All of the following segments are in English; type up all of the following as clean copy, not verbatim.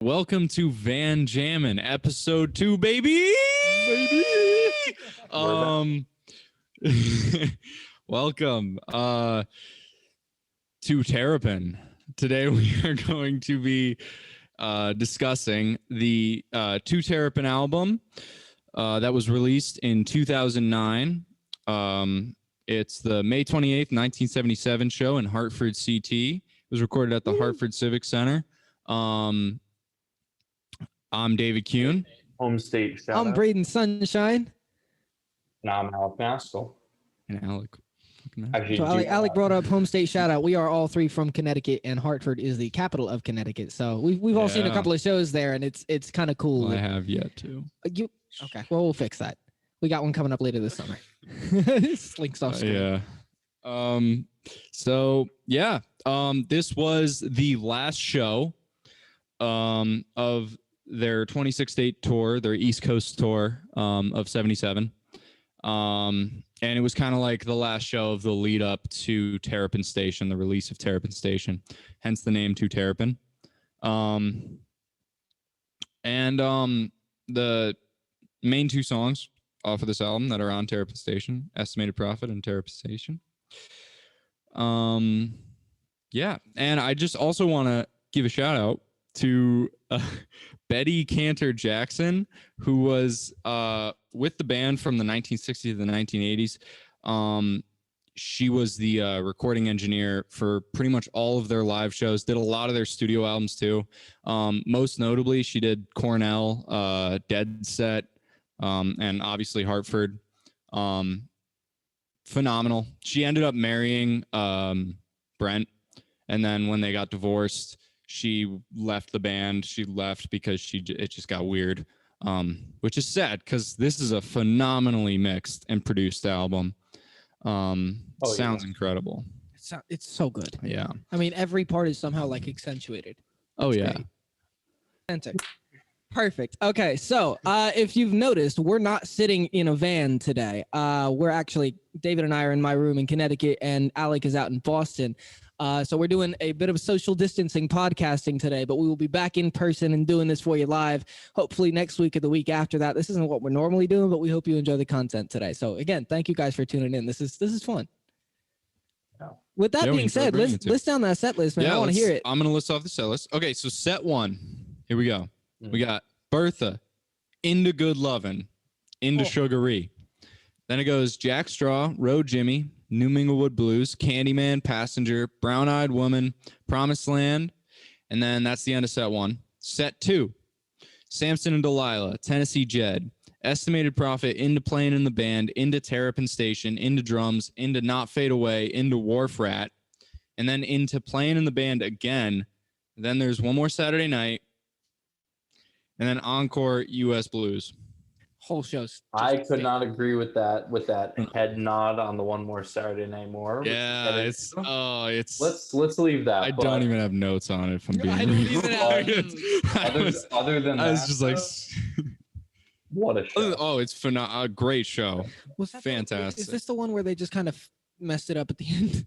Welcome to Van Jammin, episode 2, baby. Welcome to Terrapin. Today we are going to be discussing the To Terrapin album that was released in 2009. It's the May 28th, 1977 show in Hartford, CT. It was recorded at the Hartford Civic Center. I'm David Kuhn. Home state shout I'm out. Braden Sunshine. And I'm Alec Maskell. And Alec. So Alec brought up home state shout out. We are all three from Connecticut, and Hartford is the capital of Connecticut. So we've all seen a couple of shows there, and it's kind of cool. Well, I have yet to. Okay? Well, we'll fix that. We got one coming up later this summer. Slinks off screen. This was the last show of their 26-state tour, their East Coast tour of 77. And it was kind of like the last show of the lead up to Terrapin Station, the release of Terrapin Station, hence the name To Terrapin. The main two songs off of this album that are on Terrapin Station, Estimated Profit and Terrapin Station. And I just also want to give a shout out to Betty Cantor Jackson, who was with the band from the 1960s to the 1980s. She was the recording engineer for pretty much all of their live shows, did a lot of their studio albums too. Most notably, she did Cornell, Dead Set, and obviously Hartford. Phenomenal. She ended up marrying Brent, and then when they got divorced, she left the band. She left because it just got weird, which is sad because this is a phenomenally mixed and produced album. Sounds incredible. It's so good. Yeah. I mean, every part is somehow like accentuated. Great. Enter. Perfect. Okay, so if you've noticed, we're not sitting in a van today. We're actually, David and I are in my room in Connecticut, and Alec is out in Boston. So we're doing a bit of social distancing podcasting today, but we will be back in person and doing this for you live, hopefully next week or the week after that. This isn't what we're normally doing, but we hope you enjoy the content today. So again, thank you guys for tuning in. This is fun. With that being said, list down that set list, man. I want to hear it. I'm going to list off the set list. Okay, so set one. Here we go. We got Bertha, Into Good Lovin', Into Sugaree. Then it goes Jack Straw, Road Jimmy, New Minglewood Blues, Candyman, Passenger, Brown Eyed Woman, Promised Land, and then that's the end of set one. Set two, Samson and Delilah, Tennessee Jed, Estimated Profit, Into Playing in the Band, Into Terrapin Station, Into Drums, Into Not Fade Away, Into Wharf Rat, and then Into Playing in the Band again. Then there's One More Saturday Night, and then Encore U.S. Blues. Whole shows. I could not agree with that head nod on the One More Saturday Night More. Yeah, it's let's leave that. I don't even have notes on it. If I'm being I don't even have other than I that, was just like, what a show! Oh, it's a great show. Was that fantastic? Is this the one where they just kind of messed it up at the end?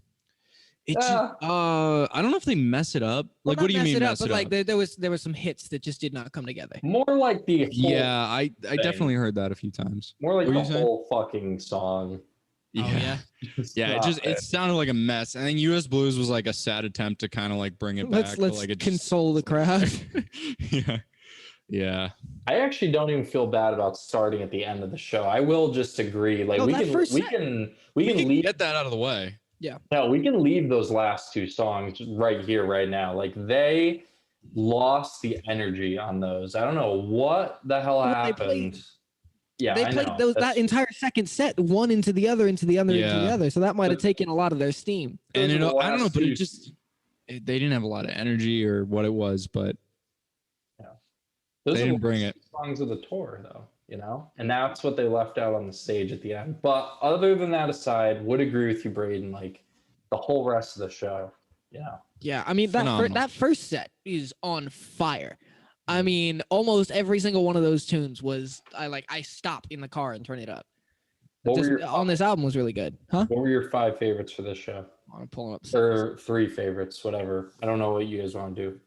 I don't know if they mess it up. Well, like, what do you mean mess it up? Like there were some hits that just did not come together. More like the whole I definitely heard that a few times. More like the whole fucking song. Yeah. It sounded like a mess. And then US Blues was like a sad attempt to kind of like bring it back. Let's console the crowd. Yeah. I actually don't even feel bad about starting at the end of the show. I will just agree. Like we can leave, get that out of the way. Yeah. No, we can leave those last two songs right here, right now. Like they lost the energy on those. I don't know what the hell happened. They played that entire second set, one into the other, into the other. So that might have taken a lot of their steam. And I don't know, but they didn't have a lot of energy or what it was, but those they didn't bring it. Songs of the tour, though. And that's what they left out on the stage at the end. But other than that aside, would agree with you, Braden. Like the whole rest of the show, yeah. I mean, that first set is on fire. I mean, almost every single one of those tunes was I stop in the car and turn it up. On this album was really good, huh? What were your 5 favorites for this show? I'm pulling up. Or 3 favorites, whatever. I don't know what you guys want to do.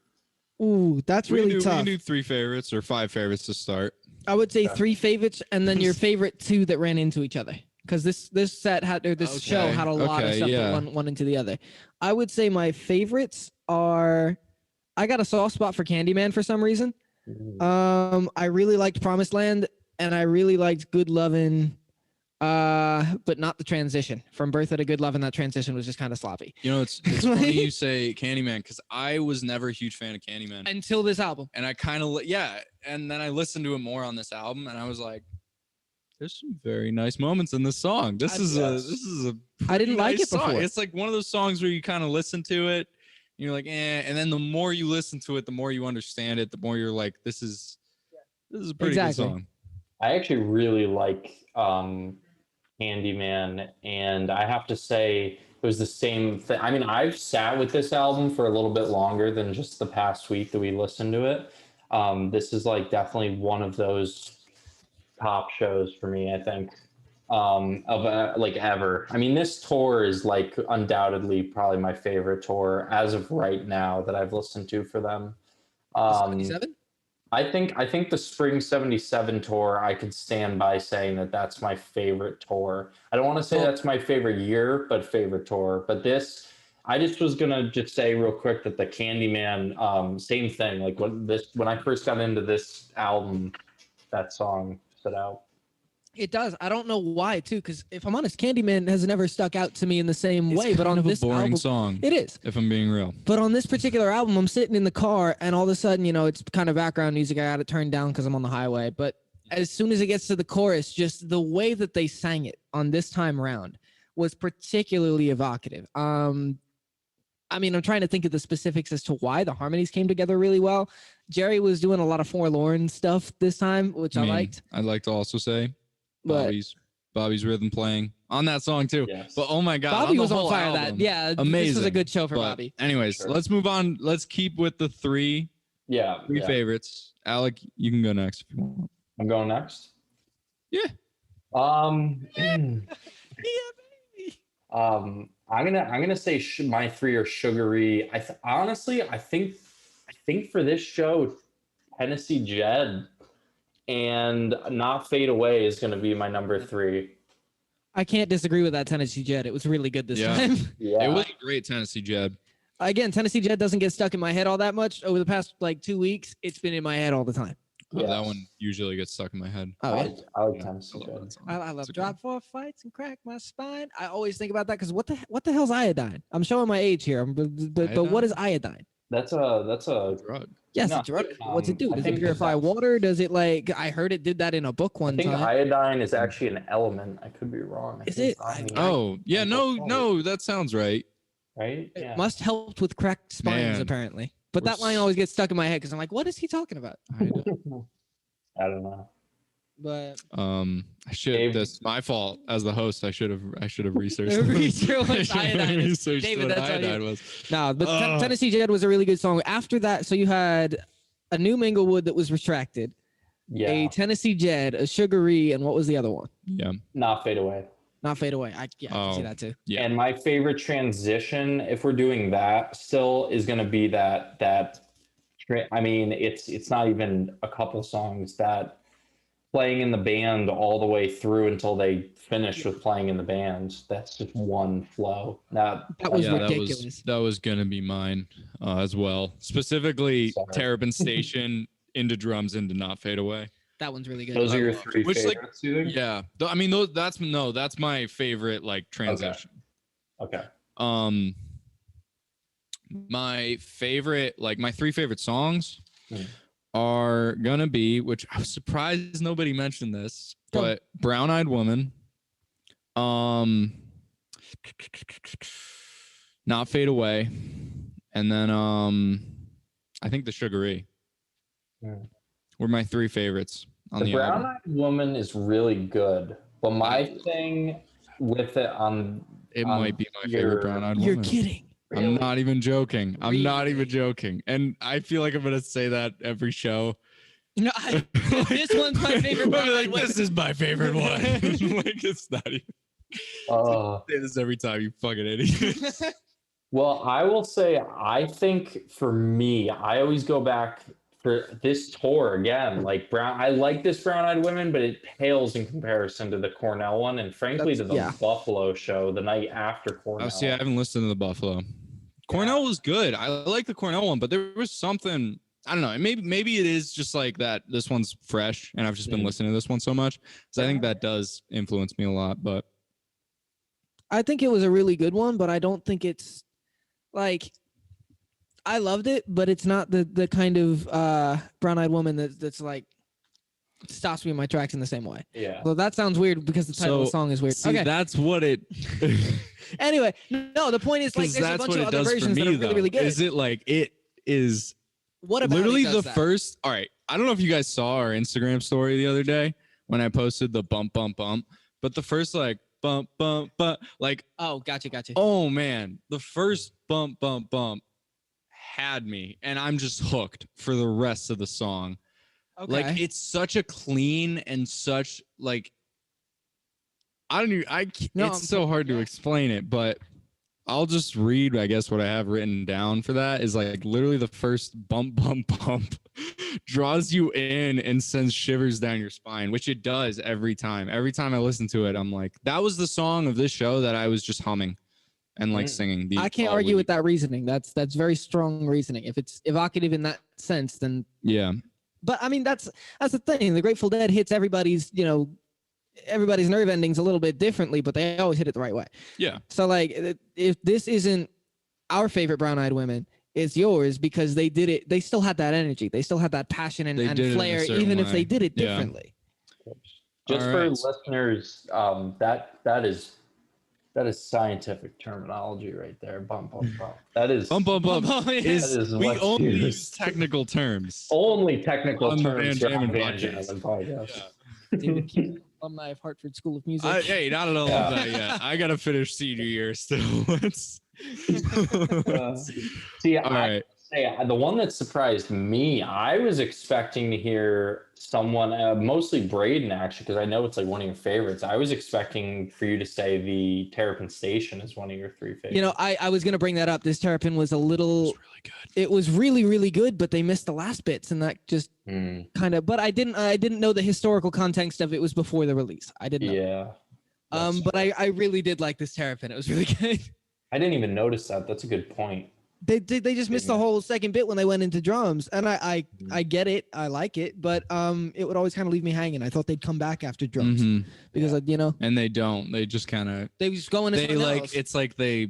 Ooh, that's really We tough. can do 3 favorites or 5 favorites to start. I would say 3 favorites, and then your favorite 2 that ran into each other. Because this set had, or this show had a lot of stuff that one into the other. I would say my favorites are, I got a soft spot for Candyman for some reason. I really liked Promised Land, and I really liked Good Lovin', but not the transition from Bertha to Good Lovin'. That transition was just kind of sloppy. You know, it's funny you say Candyman because I was never a huge fan of Candyman Until this album. and I kind of and then I listened to it more on this album, and I was like, there's some very nice moments in this song. This is a I didn't like it song. before. It's like one of those songs where you kind of listen to it, and you're like, and then the more you listen to it, the more you understand it, the more you're like, this is a pretty good song. I actually really like Candyman, and I have to say it was the same thing. I mean, I've sat with this album for a little bit longer than just the past week that we listened to it. This is like definitely one of those top shows for me, I think, of like ever. I mean, this tour is like undoubtedly probably my favorite tour as of right now that I've listened to for them. 77? I think the Spring 77 tour, I could stand by saying that that's my favorite tour. I don't want to say that's my favorite year, but favorite tour. But this, I just was gonna just say real quick that the Candyman, same thing. Like when I first got into this album, that song stood out. It does. I don't know why, too, because if I'm honest, Candyman has never stuck out to me in the same way. It's But kind on of this a boring album, song. it is. If I'm being real. But on this particular album, I'm sitting in the car, and all of a sudden, it's kind of background music. I got it turned down because I'm on the highway. But as soon as it gets to the chorus, just the way that they sang it on this time around was particularly evocative. I mean, I'm trying to think of the specifics as to why the harmonies came together really well. Jerry was doing a lot of forlorn stuff this time, which I liked. I'd like to also say But Bobby's rhythm playing on that song too. Yes. But oh my god, Bobby was on fire. Album, amazing. This was a good show for Bobby. Anyways, Sure. let's move on. Let's keep with the three favorites. Alec, you can go next if you want. I'm going next. Yeah. I'm gonna say my 3 are sugary. Honestly, I think for this show, Tennessee Jed and Not Fade Away is gonna be my number 3. I can't disagree with that Tennessee Jed. It was really good this time. Yeah, It was a great Tennessee Jed. Again, Tennessee Jed doesn't get stuck in my head all that much. Over the past 2 weeks, it's been in my head all the time. Yes. That one usually gets stuck in my head. Oh, yeah. I like Tennessee I love Jed. that song. I love It's a drop 4 fights and crack my spine. I always think about that because what the hell's iodine? I'm showing my age here, but what is iodine? That's a drug. Yes, No, it's drug. What's it do? I Does it think purify that's- water? Does it I heard it did that in a book I one think time. iodine is actually an element. I could be wrong. Is think it? it's iodine, Oh yeah, no, that sounds right. right? It Yeah. must help with cracked spines, Man. apparently. But We're that line always gets stuck in my head because I'm like, what is he talking about? I don't know. But I should. Dave- That's my fault as the host. I should have researched. Research what I should have iodine is. researched David, what that's on you. iodine was. no, but Tennessee Jed was a really good song. After that, so you had a New Minglewood that was retracted, Yeah. a Tennessee Jed, a Sugaree, and what was the other one? Yeah. Not Fade Away. Not Fade Away. I can see Oh. that too. Yeah. And my favorite transition, if we're doing that, still is going to be that. I mean, it's not even a couple songs that playing in the band all the way through until they finish with playing in the band. That's just one flow. That was Yeah, ridiculous. that was gonna be mine as well. Specifically, Sorry. Terrapin Station into drums into Not Fade Away. That one's really good. Those are your love it. 3 Which, like, favorites, you think? Yeah. I mean, that's my favorite transition. Okay. My favorite, my 3 favorite songs Hmm. are gonna be, which I was surprised nobody mentioned this, Go. but Brown Eyed Woman, Not Fade Away, and then I think the Sugaree Hmm. were my 3 favorites on The the Brown album. Eyed Woman is really good, but my thing with it It um, might be my your- favorite Brown Eyed You're Woman. kidding. I'm not even joking. I'm not even Really? joking. And I feel like I'm gonna say that every show. No, this one's my favorite. Brown Eyed Woman. This is my favorite one. It's not even. uh, Say this every time, you fucking idiot. Well, I will say, I think for me, I always go back for this tour again. Like Brown, I like this Brown Eyed Women, but it pales in comparison to the Cornell one, and frankly, to the Yeah. Buffalo show the night after Cornell. Oh, see, I haven't listened to the Buffalo. Cornell was good. I like the Cornell one, but there was something, I don't know. Maybe it is just like that. This one's fresh, and I've just been listening to this one so much. So I think that does influence me a lot. But I think it was a really good one, but I don't think it's like I loved it, but it's not the kind of Brown Eyed Woman that's like stops me in my tracks in the same way. Yeah. Well, that sounds weird because the title of the song is weird. See, Okay. that's what it. Anyway, no, the point is like there's a bunch of other versions that are really, really good. Is it like it is? What about literally it does the that? first? All right, I don't know if you guys saw our Instagram story the other day when I posted the bump bump bump, but the first like bump bump bump like Oh, gotcha. oh man, the first bump bump bump had me, and I'm just hooked for the rest of the song. Okay. Like it's such a clean and such like I don't even it's so hard to explain it, but I'll just read I guess what I have written down for that is like literally the first bump bump bump draws you in and sends shivers down your spine, which it does every time. Every time I listen to it, I'm like, that was the song of this show that I was just humming and like singing. I can't argue with that reasoning. That's very strong reasoning. If it's evocative in that sense, then yeah. But I mean, that's the thing. The Grateful Dead hits everybody's nerve endings a little bit differently, but they always hit it the right way. Yeah. So like, if this isn't our favorite Brown Eyed Women, it's yours because they did it. They still had that energy. They still had that passion and flair, even if they did it differently. Just for listeners, that is scientific terminology right there. Bump, bump, bump. That is bump, bump, bump. We only use technical terms. Only technical on terms the on Van Van Jammin Jammin podcast. David Keith, alumni of Hartford School of Music. Hey, not an alumni yet. I gotta finish senior year still. See, all right. The one that surprised me, I was expecting to hear someone, mostly Braden actually, because I know it's like one of your favorites. I was expecting for you to say the Terrapin Station is one of your three favorites. You know, I was gonna bring that up. This Terrapin was a little. It was really good. It was really, really good, but they missed the last bits, and that just kind of. But I didn't know the historical context of it was before the release. I didn't know. Yeah. But I really did like this Terrapin. It was really good. I didn't even notice that. That's a good point. They just missed the whole second bit when they went into drums, and I get it, I like it, but it would always kind of leave me hanging. I thought they'd come back after drums because and they don't. They just kind of they just go into they like else. It's like they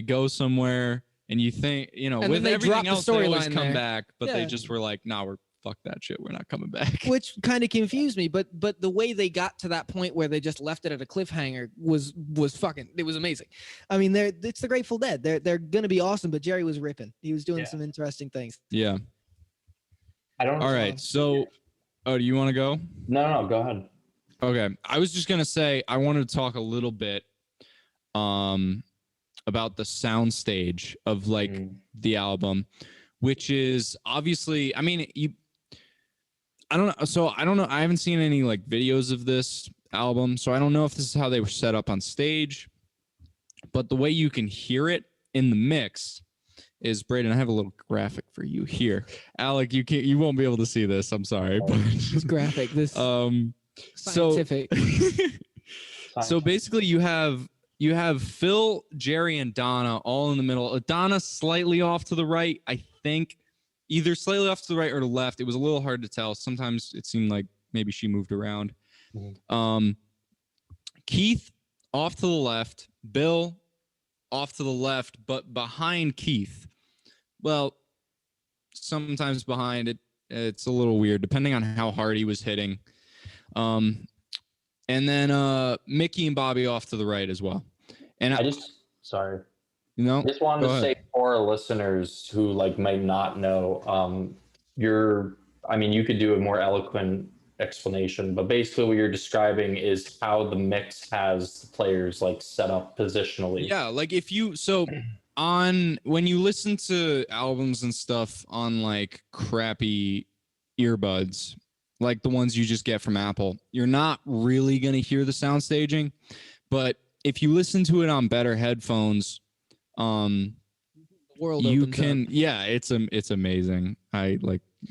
go somewhere and you think and with everything else they always come there. back, but they just were like, nah, we're fuck that shit, we're not coming back. Which kind of confused me, but the way they got to that point where they just left it at a cliffhanger was fucking, it was amazing. I mean, it's the Grateful Dead. They're gonna be awesome, but Jerry was ripping. He was doing some interesting things. Yeah. I don't. All right, so do you want to go? No, go ahead. Okay, I was just gonna say I wanted to talk a little bit about the soundstage of like the album, which is obviously, I mean, I don't know. So I don't know. I haven't seen any like videos of this album, so I don't know if this is how they were set up on stage. But the way you can hear it in the mix is, Braden, I have a little graphic for you here. Alec, you won't be able to see this. I'm sorry, but This graphic, this scientific. So basically, you have Phil, Jerry, and Donna all in the middle. Donna slightly off to the right, I think. Either slightly off to the right or to the left. It was a little hard to tell. Sometimes it seemed like maybe she moved around. Keith off to the left. Bill off to the left, but behind Keith. Well, sometimes behind it. It's a little weird, depending on how hard he was hitting. And then Mickey and Bobby off to the right as well. And I just wanted to say for our listeners who like might not know, you could do a more eloquent explanation, but basically what you're describing is how the mix has the players like set up positionally. Yeah, like when you listen to albums and stuff on like crappy earbuds, like the ones you just get from Apple, you're not really going to hear the sound staging. But if you listen to it on better headphones, world You opens can, up. yeah, it's amazing. I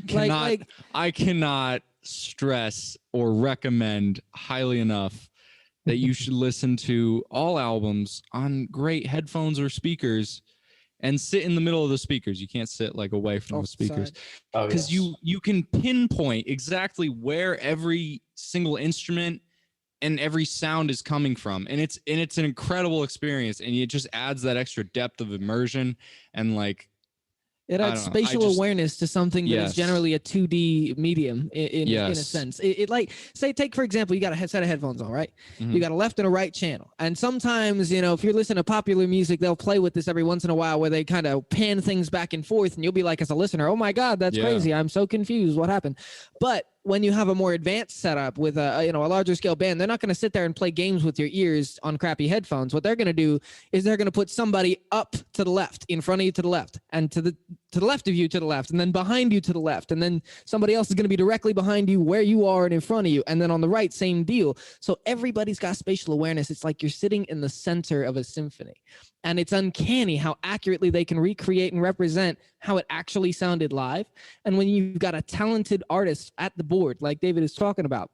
cannot I cannot stress or recommend highly enough that you should listen to all albums on great headphones or speakers and sit in the middle of the speakers. You can't sit like away from Off the the speakers side. Oh, because yes. you can pinpoint exactly where every single instrument and every sound is coming from, and it's an incredible experience, and it just adds that extra depth of immersion and like It I adds don't know. spatial awareness to something that is Yes. generally a 2D medium in a Yes. sense. It like, say, take for example, you got a set of headphones on, right? Mhm. You got a left and a right channel. And sometimes, if you're listening to popular music, they'll play with this every once in a while where they kind of pan things back and forth. And you'll be like, as a listener, oh my God, that's Yeah. crazy. I'm so confused. What happened? But when you have a more advanced setup with a larger scale band, they're not going to sit there and play games with your ears on crappy headphones. What they're going to do is they're going to put somebody up to the left, in front of you to the left, and to the left of you to the left, and then behind you to the left, and then somebody else is going to be directly behind you where you are and in front of you, and then on the right, same deal. So everybody's got spatial awareness. It's like you're sitting in the center of a symphony, and it's uncanny how accurately they can recreate and represent how it actually sounded live. And when you've got a talented artist at the board, like David is talking about,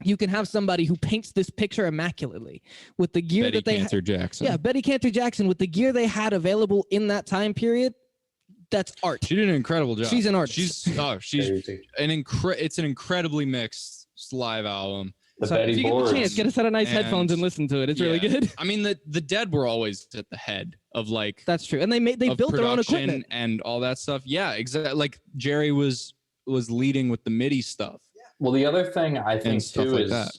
you can have somebody who paints this picture immaculately with the gear Betty that they Cantor Jackson. Yeah, Betty Cantor Jackson, with the gear they had available in that time period. That's art. She did an incredible job. She's an artist. She's Crazy. it's an incredibly mixed live album. The So if Betty you get the Boards. chance, get a set of nice And- headphones and listen to it. It's really Yeah. good. I mean, the Dead were always at the head of like That's true. And they of built their own production equipment. and all that stuff. Yeah, exactly. Like Jerry was leading with the MIDI stuff. Well, the other thing I think stuff too like is that.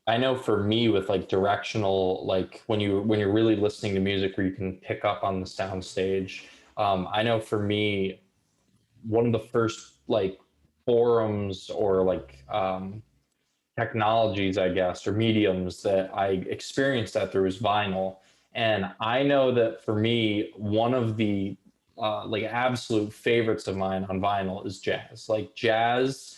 I know for me with like directional, like when you're really listening to music where you can pick up on the sound stage. I know for me, one of the first like forums or like technologies, I guess, or mediums that I experienced that through was vinyl. And I know that for me, one of the like absolute favorites of mine on vinyl is jazz. Like jazz,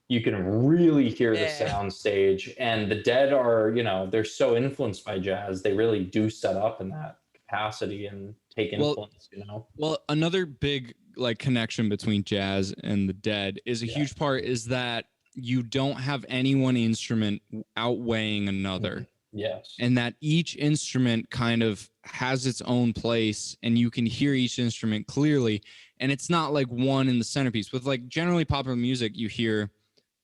you can really hear the Yeah. sound stage. And the Dead are, they're so influenced by jazz. They really do set up in that capacity and take influence, Well, another big like connection between jazz and the Dead is a huge part is that you don't have any one instrument outweighing another. Yes. And that each instrument kind of has its own place and you can hear each instrument clearly. And it's not like one in the centerpiece. With like generally popular music, you hear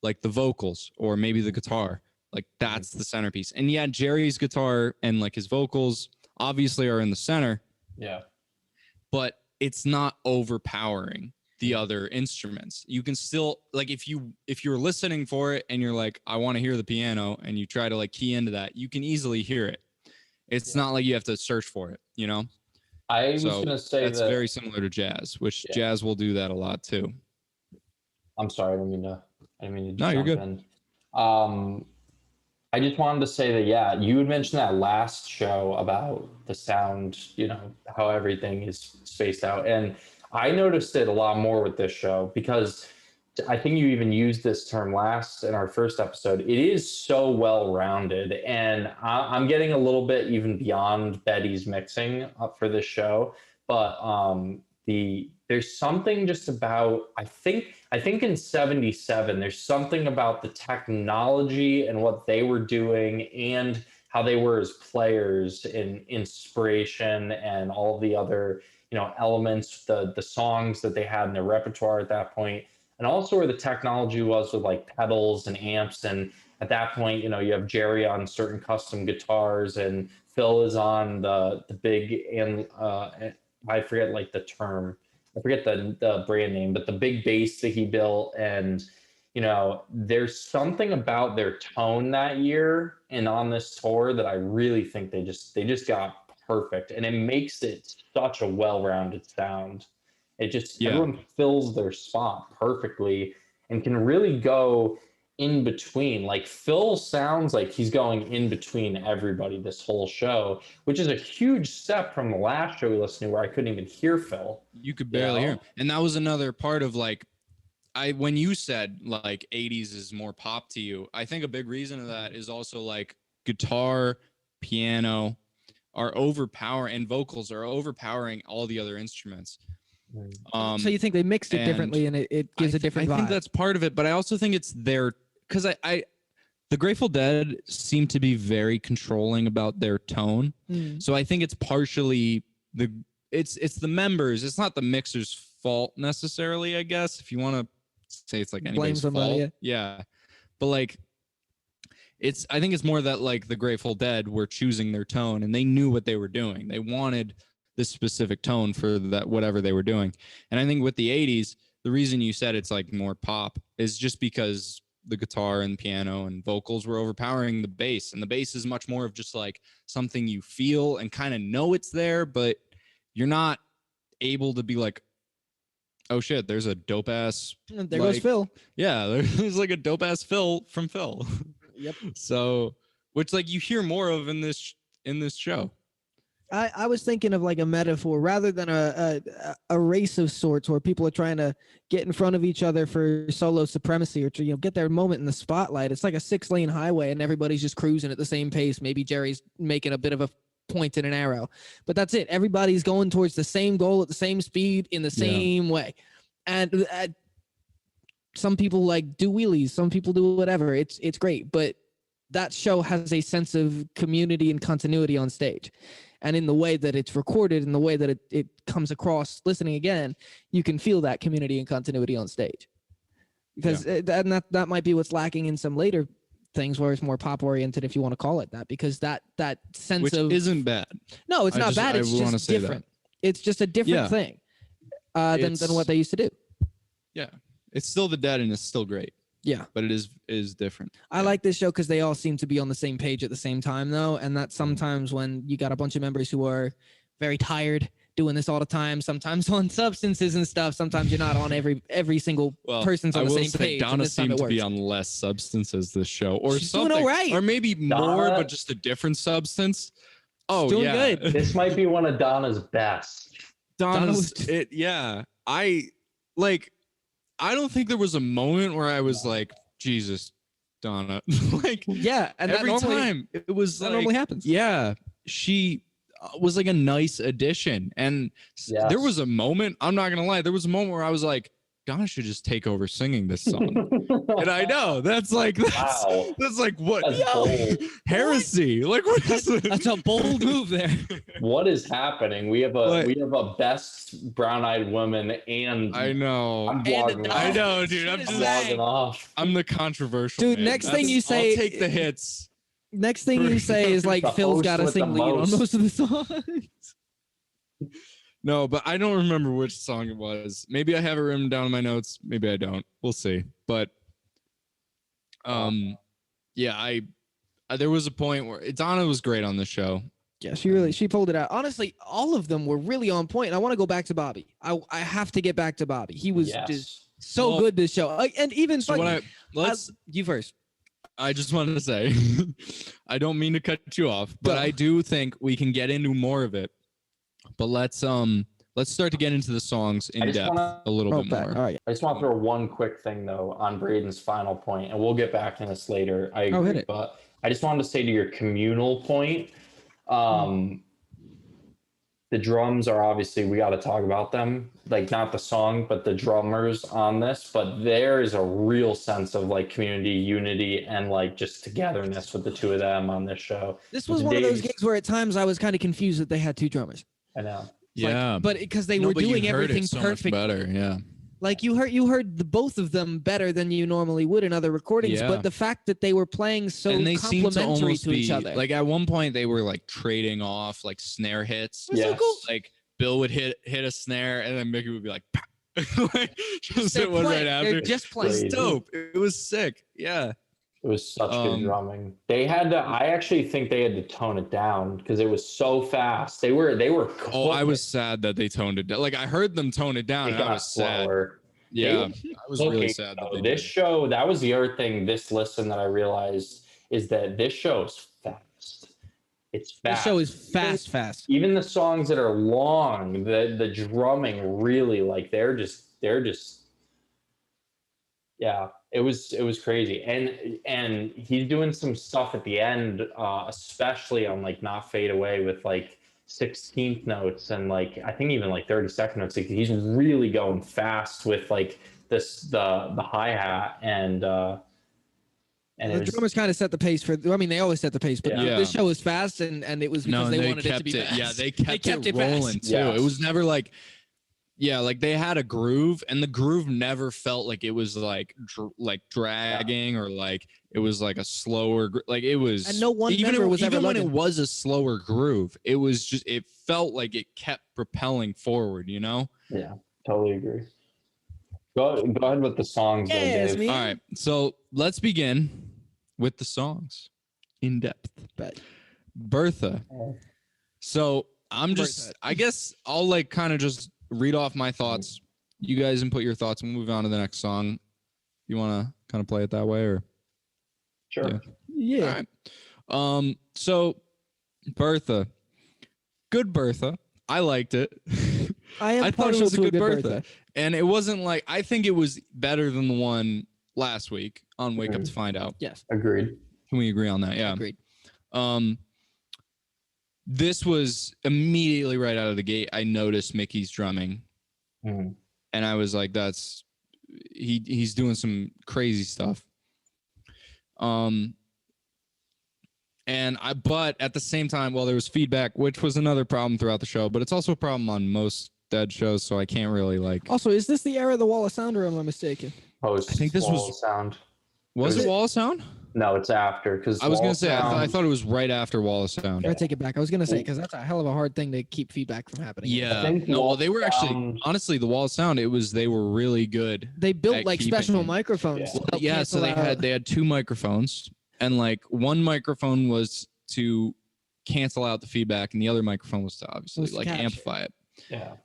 like the vocals or maybe the guitar. Like that's the centerpiece. And yeah, Jerry's guitar and like his vocals obviously are in the center. Yeah. But it's not overpowering the other instruments. You can still like if you're listening for it and you're like, I want to hear the piano, and you try to like key into that, you can easily hear it. It's not like you have to search for it, I was going to say that's that very similar to jazz, which jazz will do that a lot too. I'm sorry, I didn't mean to No, you're jump good. in. I just wanted to say that, yeah, you had mentioned that last show about the sound, how everything is spaced out. And I noticed it a lot more with this show because I think you even used this term last in our first episode. It is so well-rounded. And I'm getting a little bit even beyond Betty's mixing up for this show. But there's something just about, I think in 77, there's something about the technology and what they were doing and how they were as players in inspiration and all the other, elements, the songs that they had in their repertoire at that point, and also where the technology was with like pedals and amps. And at that point, you have Jerry on certain custom guitars and Phil is on the big, and I forget like the term, I forget the brand name, but the big bass that he built. And, there's something about their tone that year and on this tour that I really think they just got perfect. And it makes it such a well-rounded sound. It just, everyone fills their spot perfectly and can really go in between. Like Phil sounds like he's going in between everybody this whole show, which is a huge step from the last show we listened to where I couldn't even hear Phil. You could barely hear him. And that was another part of like, when you said like 80s is more pop to you, I think a big reason of that is also like guitar, piano are overpowering and vocals are overpowering all the other instruments. So you think they mixed it differently and it gives a different vibe? I think that's part of it, but I also think it's their, because the Grateful Dead seem to be very controlling about their tone. So I think it's partially it's the members. It's not the mixer's fault necessarily, I guess, if you want to say it's like anybody's fault. Yeah. But like, I think it's more that like the Grateful Dead were choosing their tone and they knew what they were doing. They wanted this specific tone for that, whatever they were doing. And I think with the 80s, the reason you said it's like more pop is just because the guitar and piano and vocals were overpowering the bass, and the bass is much more of just like something you feel and kind of know it's there, but you're not able to be like, oh shit, there's a dope ass, there goes Phil. Yeah, there's like a dope ass Phil from Phil. Yep. So, which like you hear more of in this show. I was thinking of like a metaphor rather than a race of sorts where people are trying to get in front of each other for solo supremacy or to get their moment in the spotlight. It's like a 6-lane highway and everybody's just cruising at the same pace. Maybe Jerry's making a bit of a point in an arrow, but that's it. Everybody's going towards the same goal at the same speed in the same way. And some people like do wheelies, some people do whatever. It's great, but that show has a sense of community and continuity on stage. And in the way that it's recorded, in the way that it comes across listening again, you can feel that community and continuity on stage. Because that might be what's lacking in some later things where it's more pop oriented, if you want to call it that, because that sense Which isn't bad. No, it's not bad. It's just different. It's just a different thing than what they used to do. Yeah. It's still the Dead and it's still great. Yeah, but it is different. I like this show because they all seem to be on the same page at the same time, though, and that sometimes when you got a bunch of members who are very tired doing this all the time, sometimes on substances and stuff, sometimes you're not on every single person's on the same page. Donna seemed to be on less substances this show, or She's something, doing all right. or maybe more, but just a different substance. Oh, doing yeah, good. This might be one of Donna's best. Donna's it. Yeah, I don't think there was a moment where I was like, Jesus, Donna. Like, yeah, and every time it was that like, normally happens. Yeah, she was like a nice addition, and there was a moment. I'm not gonna lie, there was a moment where I was like, Donna should just take over singing this song. And I know that's like that's like what heresy. Like what is this? That's a bold move there. What is happening? We have a best brown-eyed woman, and I know. I'm blogging off. I know, dude. I'm just blogging off. I'm the controversial dude. man. Next thing you say, I'll take the hits. Next thing you say is like Phil's got to sing lead on most of the songs. No, but I don't remember which song it was. Maybe I have it written down in my notes. Maybe I don't. We'll see. But, yeah, there was a point where Donna was great on the show. Yeah, she pulled it out. Honestly, all of them were really on point. And I want to go back to Bobby. I have to get back to Bobby. He was just so good this show. And even so you first. I just wanted to say, I don't mean to cut you off, but I do think we can get into more of it. But let's start to get into the songs in depth a little bit more. All right. I just want to throw one quick thing though on Braden's final point, and we'll get back to this later. I agree, hit it. But I just wanted to say to your communal point, the drums are obviously, we got to talk about them, like not the song, but the drummers on this. But there is a real sense of like community, unity, and like just togetherness with the two of them on this show. This was one of those gigs where at times I was kind of confused that they had two drummers. I know. Yeah, but because they were doing everything so perfect. Better, yeah. Like you heard the both of them better than you normally would in other recordings. But the fact that they were playing so complementary to each other. Like at one point they were like trading off like snare hits. So cool. Like Bill would hit a snare and then Mickey would be like, like just hit one right after. They're just playing. It was dope. It was sick. Yeah. It was such good drumming. They had to. I actually think they had to tone it down because it was so fast. They were. Oh, I was sad that they toned it down. Like I heard them tone it down, and I was slower. Sad. Yeah, I was really sad that they this show. That was the other thing. This listen that I realized is that this show is fast. It's fast. This show is fast. Even the songs that are long, the drumming really like they're just. Yeah. It was crazy, and he's doing some stuff at the end, especially on like Not Fade Away with like 16th notes and like I think even like 32nd notes. Like, he's really going fast with like the hi-hat and The it was drummers kind of set the pace for. I mean, they always set the pace, but Yeah. this show was fast, and it was because they wanted it to be fast. Yeah, they kept it fast. rolling too. Yes. It was never like, yeah, like they had a groove, and the groove never felt like it was like dragging or like it was like a slower. Like it was, And no one even member was ever even when it looking. was a slower groove, it was just it felt like it kept propelling forward. You know. yeah, totally agree. Go ahead with the songs, though, Yes, Dave. me. All right, so let's begin with the songs in depth. Bet. Bertha. Oh. So I'm just, Bertha. I guess I'll like kind of just read off my thoughts. You guys input your thoughts and move on to the next song. You want to kind of play it that way or? Sure. Yeah. Yeah. All right. So Bertha, good Bertha. I liked it. I am I thought it partial was a to good Bertha. And it wasn't like, I think it was better than the one last week on Wake Up to Find Out. Yes. Agreed. Can we agree on that? Yeah. Agreed. This was immediately right out of the gate. I noticed Mickey's drumming, Mhm. and I was like, "That's he's doing some crazy stuff." But at the same time, well, there was feedback, which was another problem throughout the show, but it's also a problem on most Dead shows, so I can't really like. Also, is this the era of the Wall of Sound, or am I mistaken? Post I think this Wall was- of Sound. Was was it it- Wall of Sound? No, it's after because I was gonna say I thought it was right after Wall of Sound. I take it back. I was gonna say because that's a hell of a hard thing to keep feedback from happening. Yeah. think No, Wall well, of they were actually Sound- honestly the Wall of Sound. They were really good. They built At like keeping special it. microphones. Yeah. to help Yeah, so cancel out- they had two microphones, and like one microphone was to cancel out the feedback, and the other microphone was to obviously Was to like capture. amplify it. Yeah.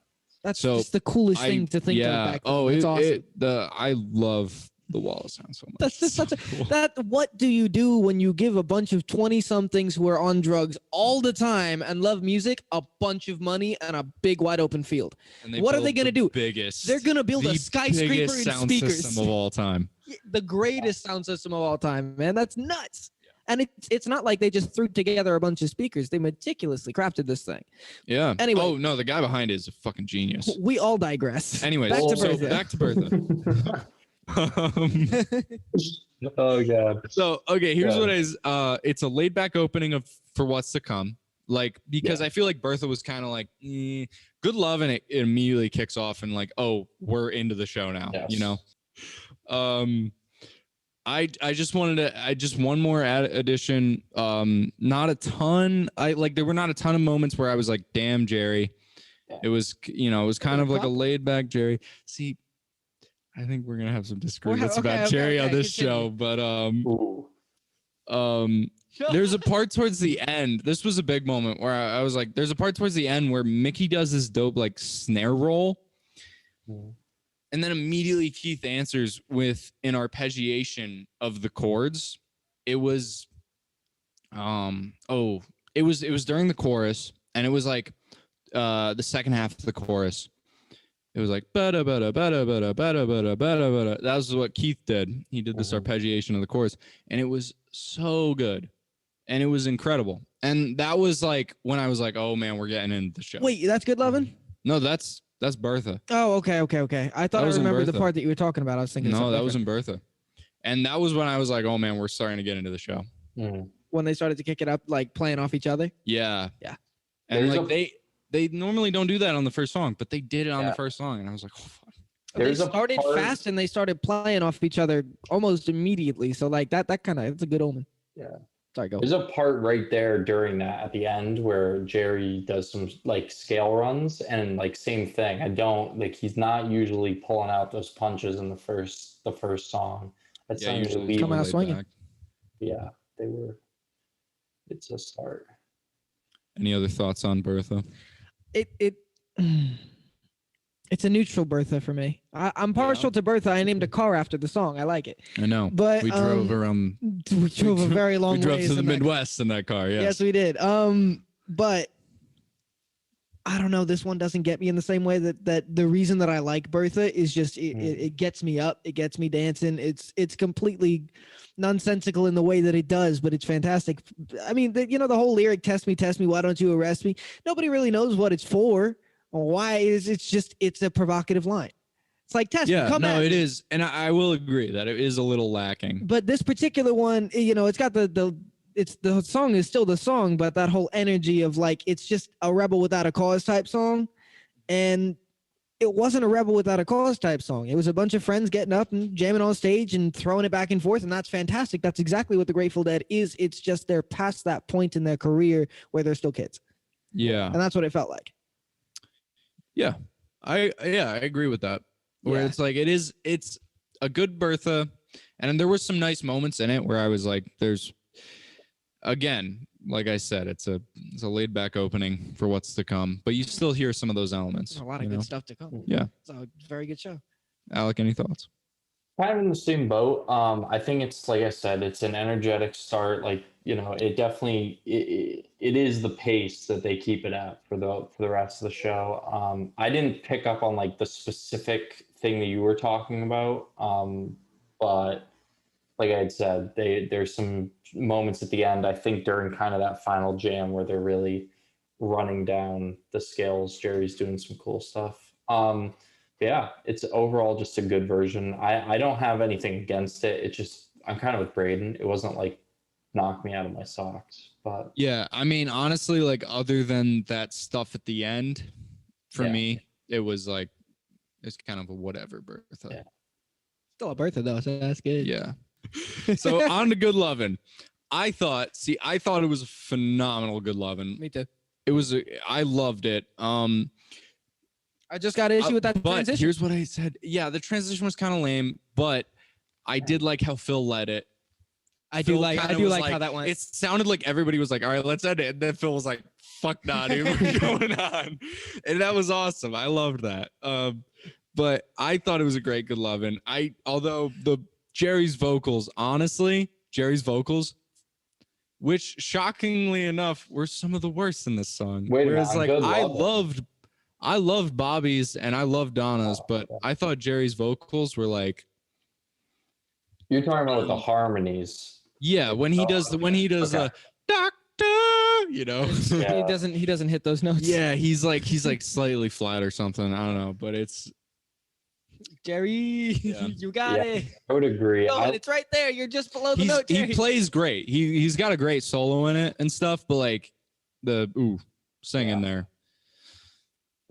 That's so just the coolest I- thing to think yeah. of back then. Oh, It's awesome. I love the Wall of Sound so much. That's just It's such so cool. that what do you do when you give a bunch of 20 somethings who are on drugs all the time and love music a bunch of money and a big wide open field? And they what are they built gonna the do? Biggest. They're gonna build a the skyscraper biggest in sound speakers. system of all time. The greatest sound system of all time, man. That's nuts. And it's not like they just threw together a bunch of speakers. They meticulously crafted this thing. Yeah. Anyway. Oh no, the guy behind it is a fucking genius. We all digress. Anyways, back to so Bertha. back to Bertha. Oh god. So okay, here's Yeah. what is it's a laid back opening of For What's to Come. Like because I feel like Bertha was kind of like good love, and it immediately kicks off and like, oh, we're into the show now. Yes. You know? I just wanted to one more addition. Not a ton. There were not a ton of moments where I was like, damn, Jerry. Yeah. It was it was kind of like a laid back Jerry. See, I think we're gonna have some disagreements about Jerry on this show, but Ooh. there's a part towards the end. This was a big moment where I was like, there's a part towards the end where Mickey does this dope like snare roll. Mhm. And then immediately Keith answers with an arpeggiation of the chords. It was it was during the chorus, and it was like the second half of the chorus. It was like bada bada bada bada bada bada bada bada. That was what Keith did. He did this arpeggiation of the chorus, and it was so good, and it was incredible. And that was like when I was like, oh man, we're getting into the show. Wait, that's good lovin'? No, that's Bertha. Oh, okay. I thought I was in remembered the Bertha. part that you were talking about. I was thinking No, that something was different. in Bertha. And that was when I was like, oh man, we're starting to get into the show. Mm. When they started to kick it up, like playing off each other. Yeah. Yeah. And There's like they normally don't do that on the first song, but they did it on Yeah. the first song. And I was like, oh fuck. There's they a started part- fast and they started playing off each other almost immediately. So like that kind of it's a good omen. Yeah. Sorry, go. There's a part right there during that at the end where Jerry does some like scale runs and like same thing. I don't like he's not usually pulling out those punches in the first song. That's Yeah, not usually usually it's Come more out laid swinging. back. yeah, they were. It's a start. Any other thoughts on Bertha? It's a neutral Bertha for me. I'm partial to Bertha. I named a car after the song. I like it. I know. But We drove around. We drove a very long We drove ways to the in that car. Midwest in that car. Yes. Yes, we did. But I don't know. This one doesn't get me in the same way that the reason that I like Bertha is just it gets me up, it gets me dancing. It's completely nonsensical in the way that it does, but it's fantastic. I mean, the whole lyric, test me, why don't you arrest me? Nobody really knows what it's for or why. It's a provocative line. It's like, test me, come at it me. is. And I will agree that it is a little lacking. But this particular one, it's got the song is still the song, but that whole energy of like, it's just a rebel without a cause type song. And it wasn't a rebel without a cause type song. It was a bunch of friends getting up and jamming on stage and throwing it back and forth. And that's fantastic. That's exactly what the Grateful Dead is. It's just they're past that point in their career where they're still kids. Yeah. And that's what it felt like. Yeah. I agree with that. Where it's like, it's a good Bertha. And there were some nice moments in it where I was like, again, like I said, it's a laid back opening for what's to come, but you still hear some of those elements. There's a lot of good stuff to come. Yeah. It's a very good show. Alec, any thoughts? Kind of in the same boat. I think it's, like I said, it's an energetic start. Like, it definitely it is the pace that they keep it at for the rest of the show. I didn't pick up on like the specific thing that you were talking about, but like I had said, there's some moments at the end, I think during kind of that final jam where they're really running down the scales. Jerry's doing some cool stuff. Yeah, it's overall just a good version. I don't have anything against it. It's just, I'm kind of with Braden. It wasn't like knock me out of my socks, but yeah, I mean, honestly, like other than that stuff at the end, for me, it was like, it's kind of a whatever Bertha. Yeah. Still a Bertha though, so that's good. Yeah. So on to Good Lovin'. I thought it was a phenomenal Good Lovin'. Me too. I loved it. I just got an issue with that but transition. Here's what I said. Yeah, the transition was kind of lame, but I did like how Phil led it. I do like how that went. It sounded like everybody was like, all right, let's end it. And then Phil was like, fuck nah, dude, we're going on. And that was awesome. I loved that. But I thought it was a great Good Lovin'. Although Jerry's vocals, which shockingly enough were some of the worst in this song. Whereas like I loved Bobby's and I loved Donna's, but I thought Jerry's vocals were like, you're talking about the harmonies. Yeah, when he does the doctor, he doesn't hit those notes. Yeah, he's like slightly flat or something. I don't know, but it's Jerry, you got it. I would agree. It's right there. You're just below the note, Jerry. He plays great. He's got a great solo in it and stuff, but like singing there.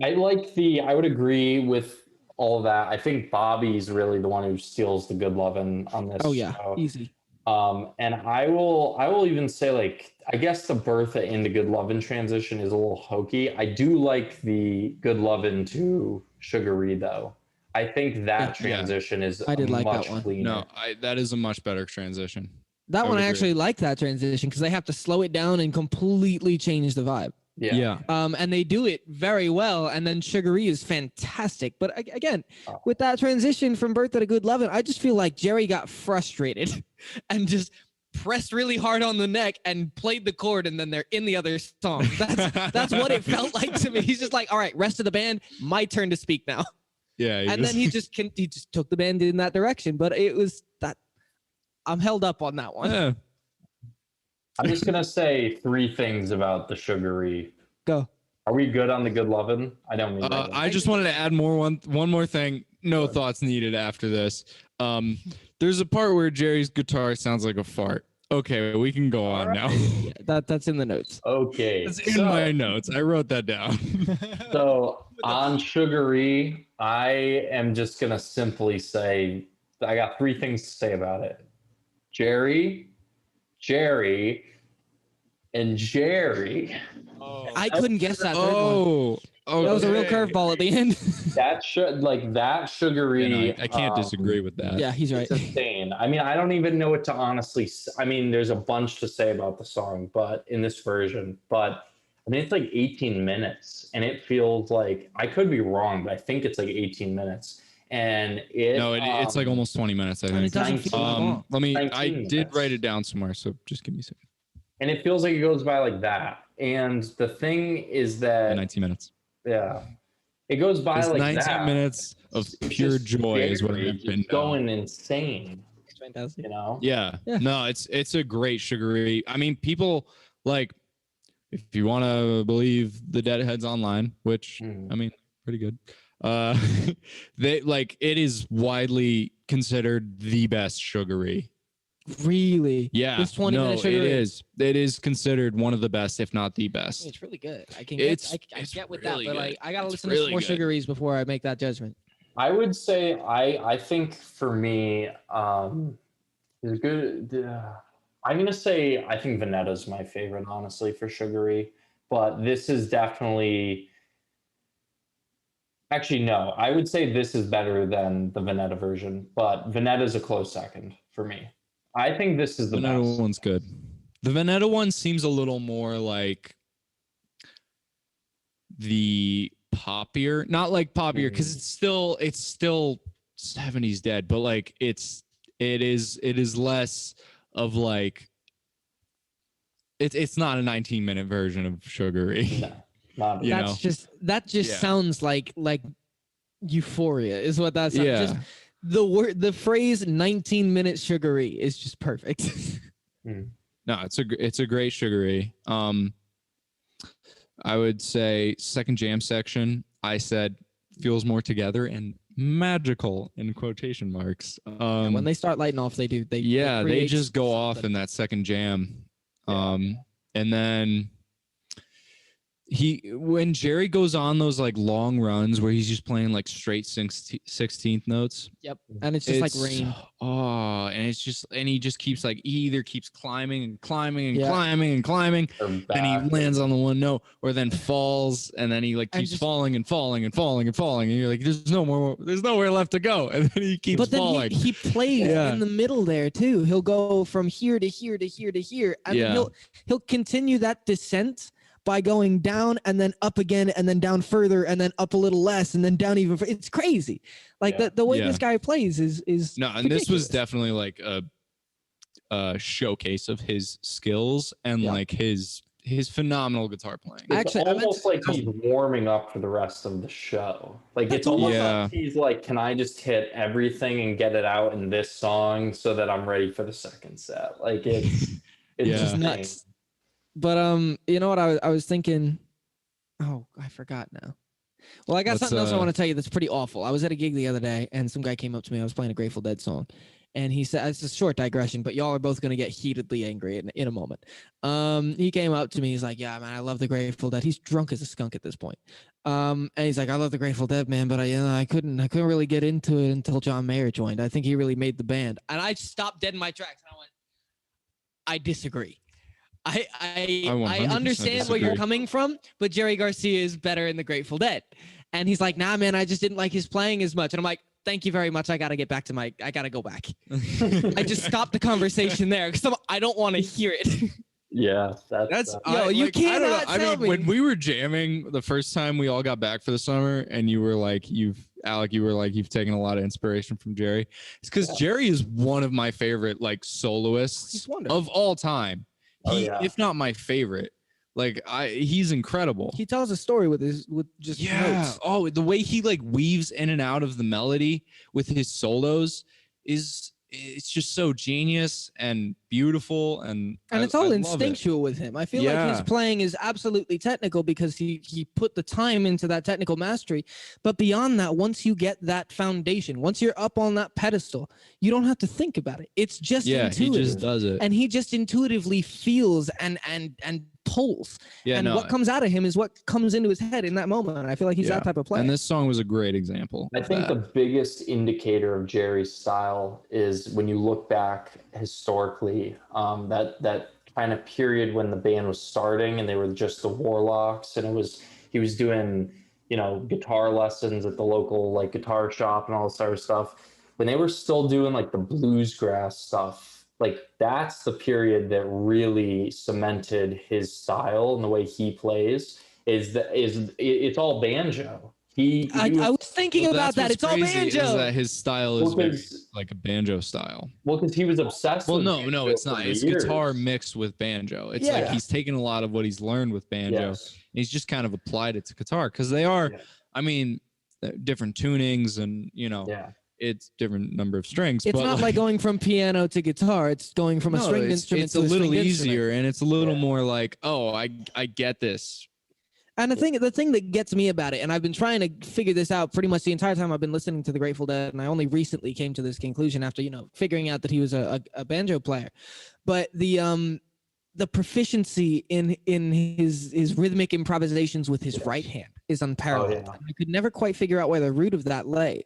I would agree with all of that. I think Bobby's really the one who steals the Good Lovin' on this. Oh yeah, show. easy. And I will even say, like, I guess the Bertha into Good Lovin' transition is a little hokey. I do like the Good Lovin' to Sugary though. I think that transition is I did like much that one. cleaner. No, that is a much better transition. That one I actually like that transition because they have to slow it down and completely change the vibe. Yeah. And they do it very well. And then Sugary is fantastic. But again, with that transition from Bertha to Good Lovin', I just feel like Jerry got frustrated and just pressed really hard on the neck and played the chord, and then they're in the other song. That's what it felt like to me. He's just like, all right, rest of the band, my turn to speak now. Yeah. And then he just took the band in that direction. But it was that I'm held up on that one. Yeah. I'm just gonna say 3 things about the Sugary. Go. Are we good on the Good Lovin'? I don't mean that. I just wanted to add one more thing. No thoughts needed after this. There's a part where Jerry's guitar sounds like a fart. Okay, we can go on now. Yeah, that's in the notes. Okay. It's in my notes. I wrote that down. So on Sugary, I am just gonna simply say I got 3 things to say about it. Jerry, and Jerry. Oh. I couldn't guess that. Okay. That was a real curveball at the end. That Sugary. I can't disagree with that. Yeah, he's right. It's insane. I mean, I don't even know what to honestly. I mean, there's a bunch to say about the song, but in this version, I mean, it's like 18 minutes, and it feels like, I could be wrong, but I think it's like 18 minutes. And it's like almost 20 minutes, I think. It doesn't feel long. I did write it down somewhere, so just give me a second. And it feels like it goes by like that. And the thing is that 19 minutes. Yeah. It goes by It's like 19 that. minutes of It's pure just joy is what Jerry I've been just going insane, It's fantastic. you know? Yeah. Yeah. No, it's a great sugary. I mean, people like if you want to believe the Deadheads online, which I mean, pretty good. They like it is widely considered the best sugary. Really? Yeah. This 20-minute sugar it is. It is considered one of the best, if not the best. It's really good. I It's get with really that, but good. like I gotta It's listen to really some more good. sugaries before I make that judgment. I would say I think for me, there's good. I'm gonna say I think Venetta's my favorite, honestly, for sugary. But this is definitely actually no. I would say this is better than the Venetta version, but Venetta's a close second for me. I think this is the The Veneta best. one's good. The Veneta one seems a little more like the poppier, not like poppier because it's still 70s dead, but like it is less of like it's not a 19-minute version of sugary. No, not You That's know? just Yeah. sounds like euphoria is what that sounds. Yeah. Just the phrase 19-minute sugary is just perfect. No, it's a great sugary. I would say second jam section, I said feels more together and magical in quotation marks. And when they start lighting off, they they create just go off something. in that second jam. Yeah. And then when Jerry goes on those like long runs where he's just playing like straight 16th notes. Yep. And it's just like rain. Oh, and it's just and he just keeps like he either keeps climbing and climbing and Yeah. climbing and climbing, Or and back. he lands on the one note, or then falls, and then he like And keeps just- falling and falling and falling and falling, and you're like, there's nowhere left to go, and then he keeps But then falling. he plays Yeah. in the middle there too. He'll go from here to here to here to here, and then Yeah. he'll continue that descent by going down and then up again and then down further and then up a little less and then down even further. It's crazy. Like Yeah. the way Yeah. this guy plays is No, and this was ridiculous. definitely like a showcase of his skills and Yeah. like his phenomenal guitar playing. It's Actually, I meant almost to- like he's warming up for the rest of the show. Like it's almost Yeah. like he's like, can I just hit everything and get it out in this song so that I'm ready for the second set? Like it's Yeah. just insane. nuts. But you know what I was thinking? Oh, I forgot now. Well, I got Let's, something else I want to tell you that's pretty awful. I was at a gig the other day, and some guy came up to me. I was playing a Grateful Dead song, and he said, "It's a short digression, but y'all are both gonna get heatedly angry in a moment." He came up to me. He's like, "Yeah, man, I love the Grateful Dead." He's drunk as a skunk at this point. And he's like, "I love the Grateful Dead, man, but I couldn't really get into it until John Mayer joined. I think he really made the band." And I stopped dead in my tracks, and I went, "I disagree." I 100% understand where you're disagree. coming from, but Jerry Garcia is better in the Grateful Dead. And he's like, "Nah, man, I just didn't like his playing as much." And I'm like, "Thank you very much. I got to get back to I got to go back." I just stopped the conversation there because I don't want to hear it. Yeah, that's Yo, you I don't know. cannot I tell mean, me. when we were jamming the first time we all got back for the summer, and you were like, Alec, you were like, you've taken a lot of inspiration from Jerry. It's because Jerry is one of my favorite like soloists He's wonderful. of all time. Oh, He, yeah. if not my favorite, like he's incredible. He tells a story with just notes. Oh, the way he like weaves in and out of the melody with his solos it's just so genius and beautiful, and And it's I all love it. instinctual with him. I feel like his Yeah. playing is absolutely technical because he put the time into that technical mastery. But beyond that, once you get that foundation, once you're up on that pedestal, you don't have to think about it. It's just Yeah, he intuitive. just does it. And he just intuitively feels and pulls. Yeah, and no, what comes out of him is what comes into his head in that moment. And I feel like he's Yeah. that type of player. And this song was a great example. I of think that. the biggest indicator of Jerry's style is when you look back historically, that kind of period when the band was starting and they were just the Warlocks, and he was doing guitar lessons at the local like guitar shop and all this other stuff. When they were still doing like the bluesgrass stuff, like that's the period that really cemented his style and the way he plays. It's all banjo. I was thinking about that. It's all banjo. Is that his style is very, because like a banjo style. he was obsessed Well, with no, banjo it's for not. It's years. guitar mixed with banjo. It's like he's taken a lot of what he's learned with banjo. Yes. And he's just kind of applied it to guitar because they are, Yeah. I mean, different tunings and, it's different number of strings. It's not like going from piano to guitar. It's going from a stringed instrument it's to a little stringed easier instrument. and it's a little more like, oh, I get this. And the thing that gets me about it, and I've been trying to figure this out pretty much the entire time I've been listening to the Grateful Dead, and I only recently came to this conclusion after figuring out that he was a banjo player, but the proficiency in his rhythmic improvisations with his right hand is unparalleled. I could never quite figure out where the root of that lay,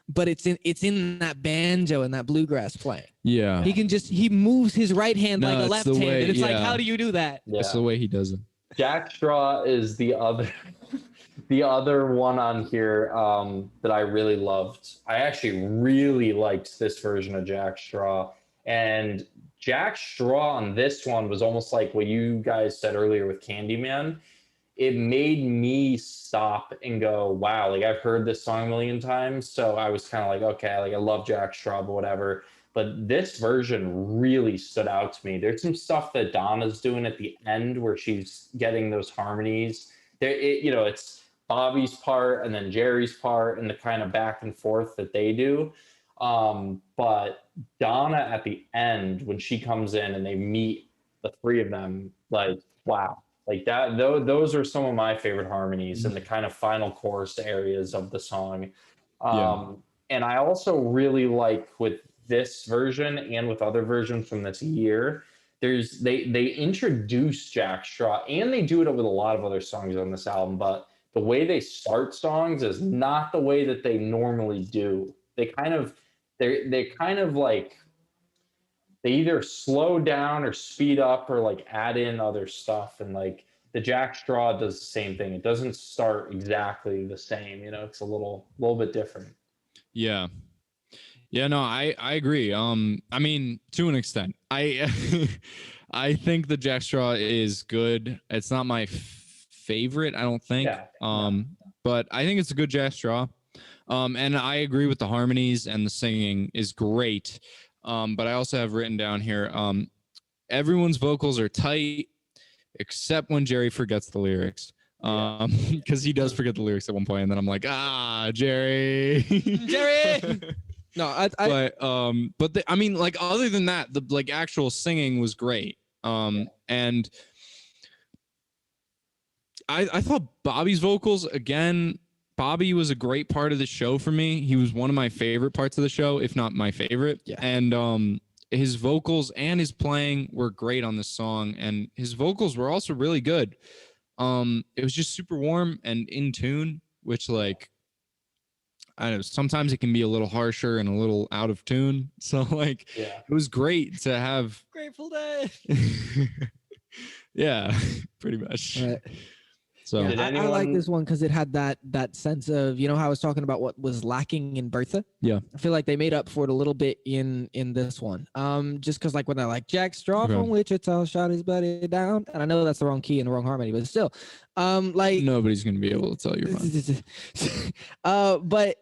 but it's in that banjo and that bluegrass playing. Yeah, he moves his right hand like a left hand, and it's like, how do you do that? That's the way he does it. Jack Straw is the other one on here that I really loved. I actually really liked this version of Jack Straw, and Jack Straw on this one was almost like what you guys said earlier with Candyman. It made me stop and go, wow, like I've heard this song a million times. So I was kind of like, okay, like I love Jack Straw, but whatever. But this version really stood out to me. There's some stuff that Donna's doing at the end where she's getting those harmonies. It's Bobby's part and then Jerry's part and the kind of back and forth that they do. But Donna at the end, when she comes in and they meet the three of them, like, wow. Like that, those are some of my favorite harmonies in the kind of final chorus areas of the song. And I also really like with this version and with other versions from this year, they introduce Jack Straw, and they do it with a lot of other songs on this album, but the way they start songs is not the way that they normally do. They either slow down or speed up or like add in other stuff, and like the Jack Straw does the same thing. It doesn't start exactly the same, it's a little bit different. Yeah. Yeah, no, I agree. I mean, to an extent, I think the Jack Straw is good. It's not my favorite, I don't think. But I think it's a good Jack Straw. And I agree with the harmonies and the singing is great. But I also have written down here, everyone's vocals are tight, except when Jerry forgets the lyrics. Because he does forget the lyrics at one point, and then I'm like, Jerry. Jerry. No, I mean, like, other than that, the like actual singing was great. And I thought Bobby's vocals, again, Bobby was a great part of the show for me. He was one of my favorite parts of the show, if not my favorite. Yeah. And his vocals and his playing were great on this song, and his vocals were also really good. It was just super warm and in tune, which, like, I don't know, sometimes it can be a little harsher and a little out of tune. So, like, it was great to have Grateful Dead. Yeah, pretty much. Right. So I like this one because it had that sense of, how I was talking about what was lacking in Bertha. Yeah, I feel like they made up for it a little bit in this one. Just because, like, when they're like, Jack Straw from Wichita shot his buddy down, and I know that's the wrong key and the wrong harmony, but still, like, nobody's gonna be able to tell you. But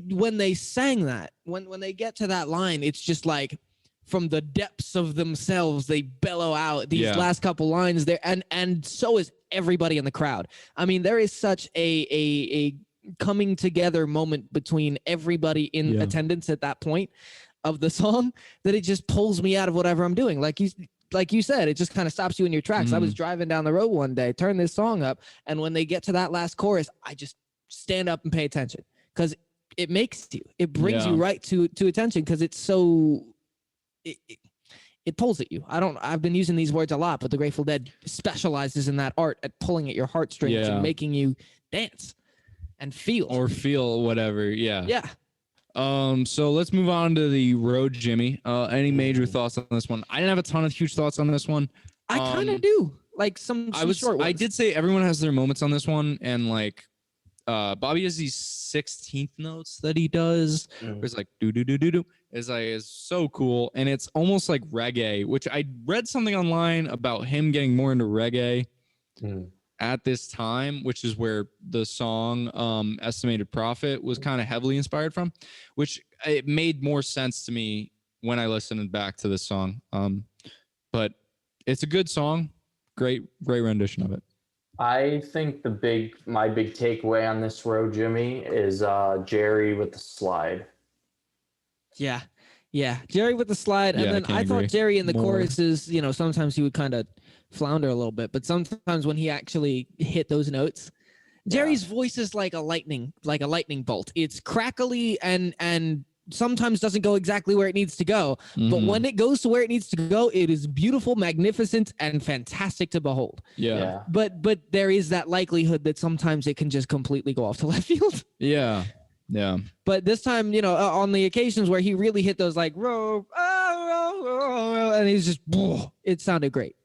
when they sang that, when they get to that line, it's just like, from the depths of themselves, they bellow out these last couple lines there, and so is everybody in the crowd. I mean, there is such a coming together moment between everybody in attendance at that point of the song that it just pulls me out of whatever I'm doing. Like you said, it just kind of stops you in your tracks. I was driving down the road one day, turned this song up, and when they get to that last chorus, I just stand up and pay attention because it makes you. It brings you right to attention because it's so. It pulls at you. I've been using these words a lot, but the Grateful Dead specializes in that art at pulling at your heartstrings and making you dance and feel whatever. Yeah. So let's move on to the Road Jimmy. Any major thoughts on this one? I didn't have a ton of huge thoughts on this one. I kind of do. Like some short ones. I did say everyone has their moments on this one, and like Bobby has these 16th notes that he does. Where it's like do do do do do. Is so cool, and it's almost like reggae, which I read something online about him getting more into reggae. at this time, which is where the song Estimated Profit was kind of heavily inspired from, which it made more sense to me when I listened back to this song. But it's a good song. Great rendition of it. I think my big takeaway on this row, Jimmy, is Jerry with the slide. Yeah. Jerry with the slide. And then I thought Jerry in the choruses, sometimes he would kind of flounder a little bit, but sometimes when he actually hit those notes, Jerry's voice is like a lightning bolt. It's crackly and sometimes doesn't go exactly where it needs to go. But when it goes to where it needs to go, it is beautiful, magnificent, and fantastic to behold. Yeah. But there is that likelihood that sometimes it can just completely go off to left field. Yeah. But this time, on the occasions where he really hit those like row, and he's just, it sounded great.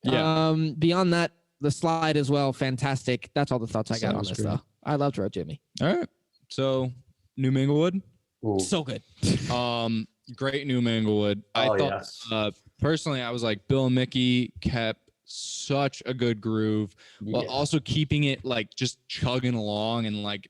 Yeah. Beyond that, the slide as well, fantastic. That's all the thoughts I got on this though. I loved Row Jimmy. All right. So New Minglewood. Ooh. So good. Great New Minglewood. I thought personally, I was like, Bill and Mickey kept such a good groove while also keeping it like just chugging along and like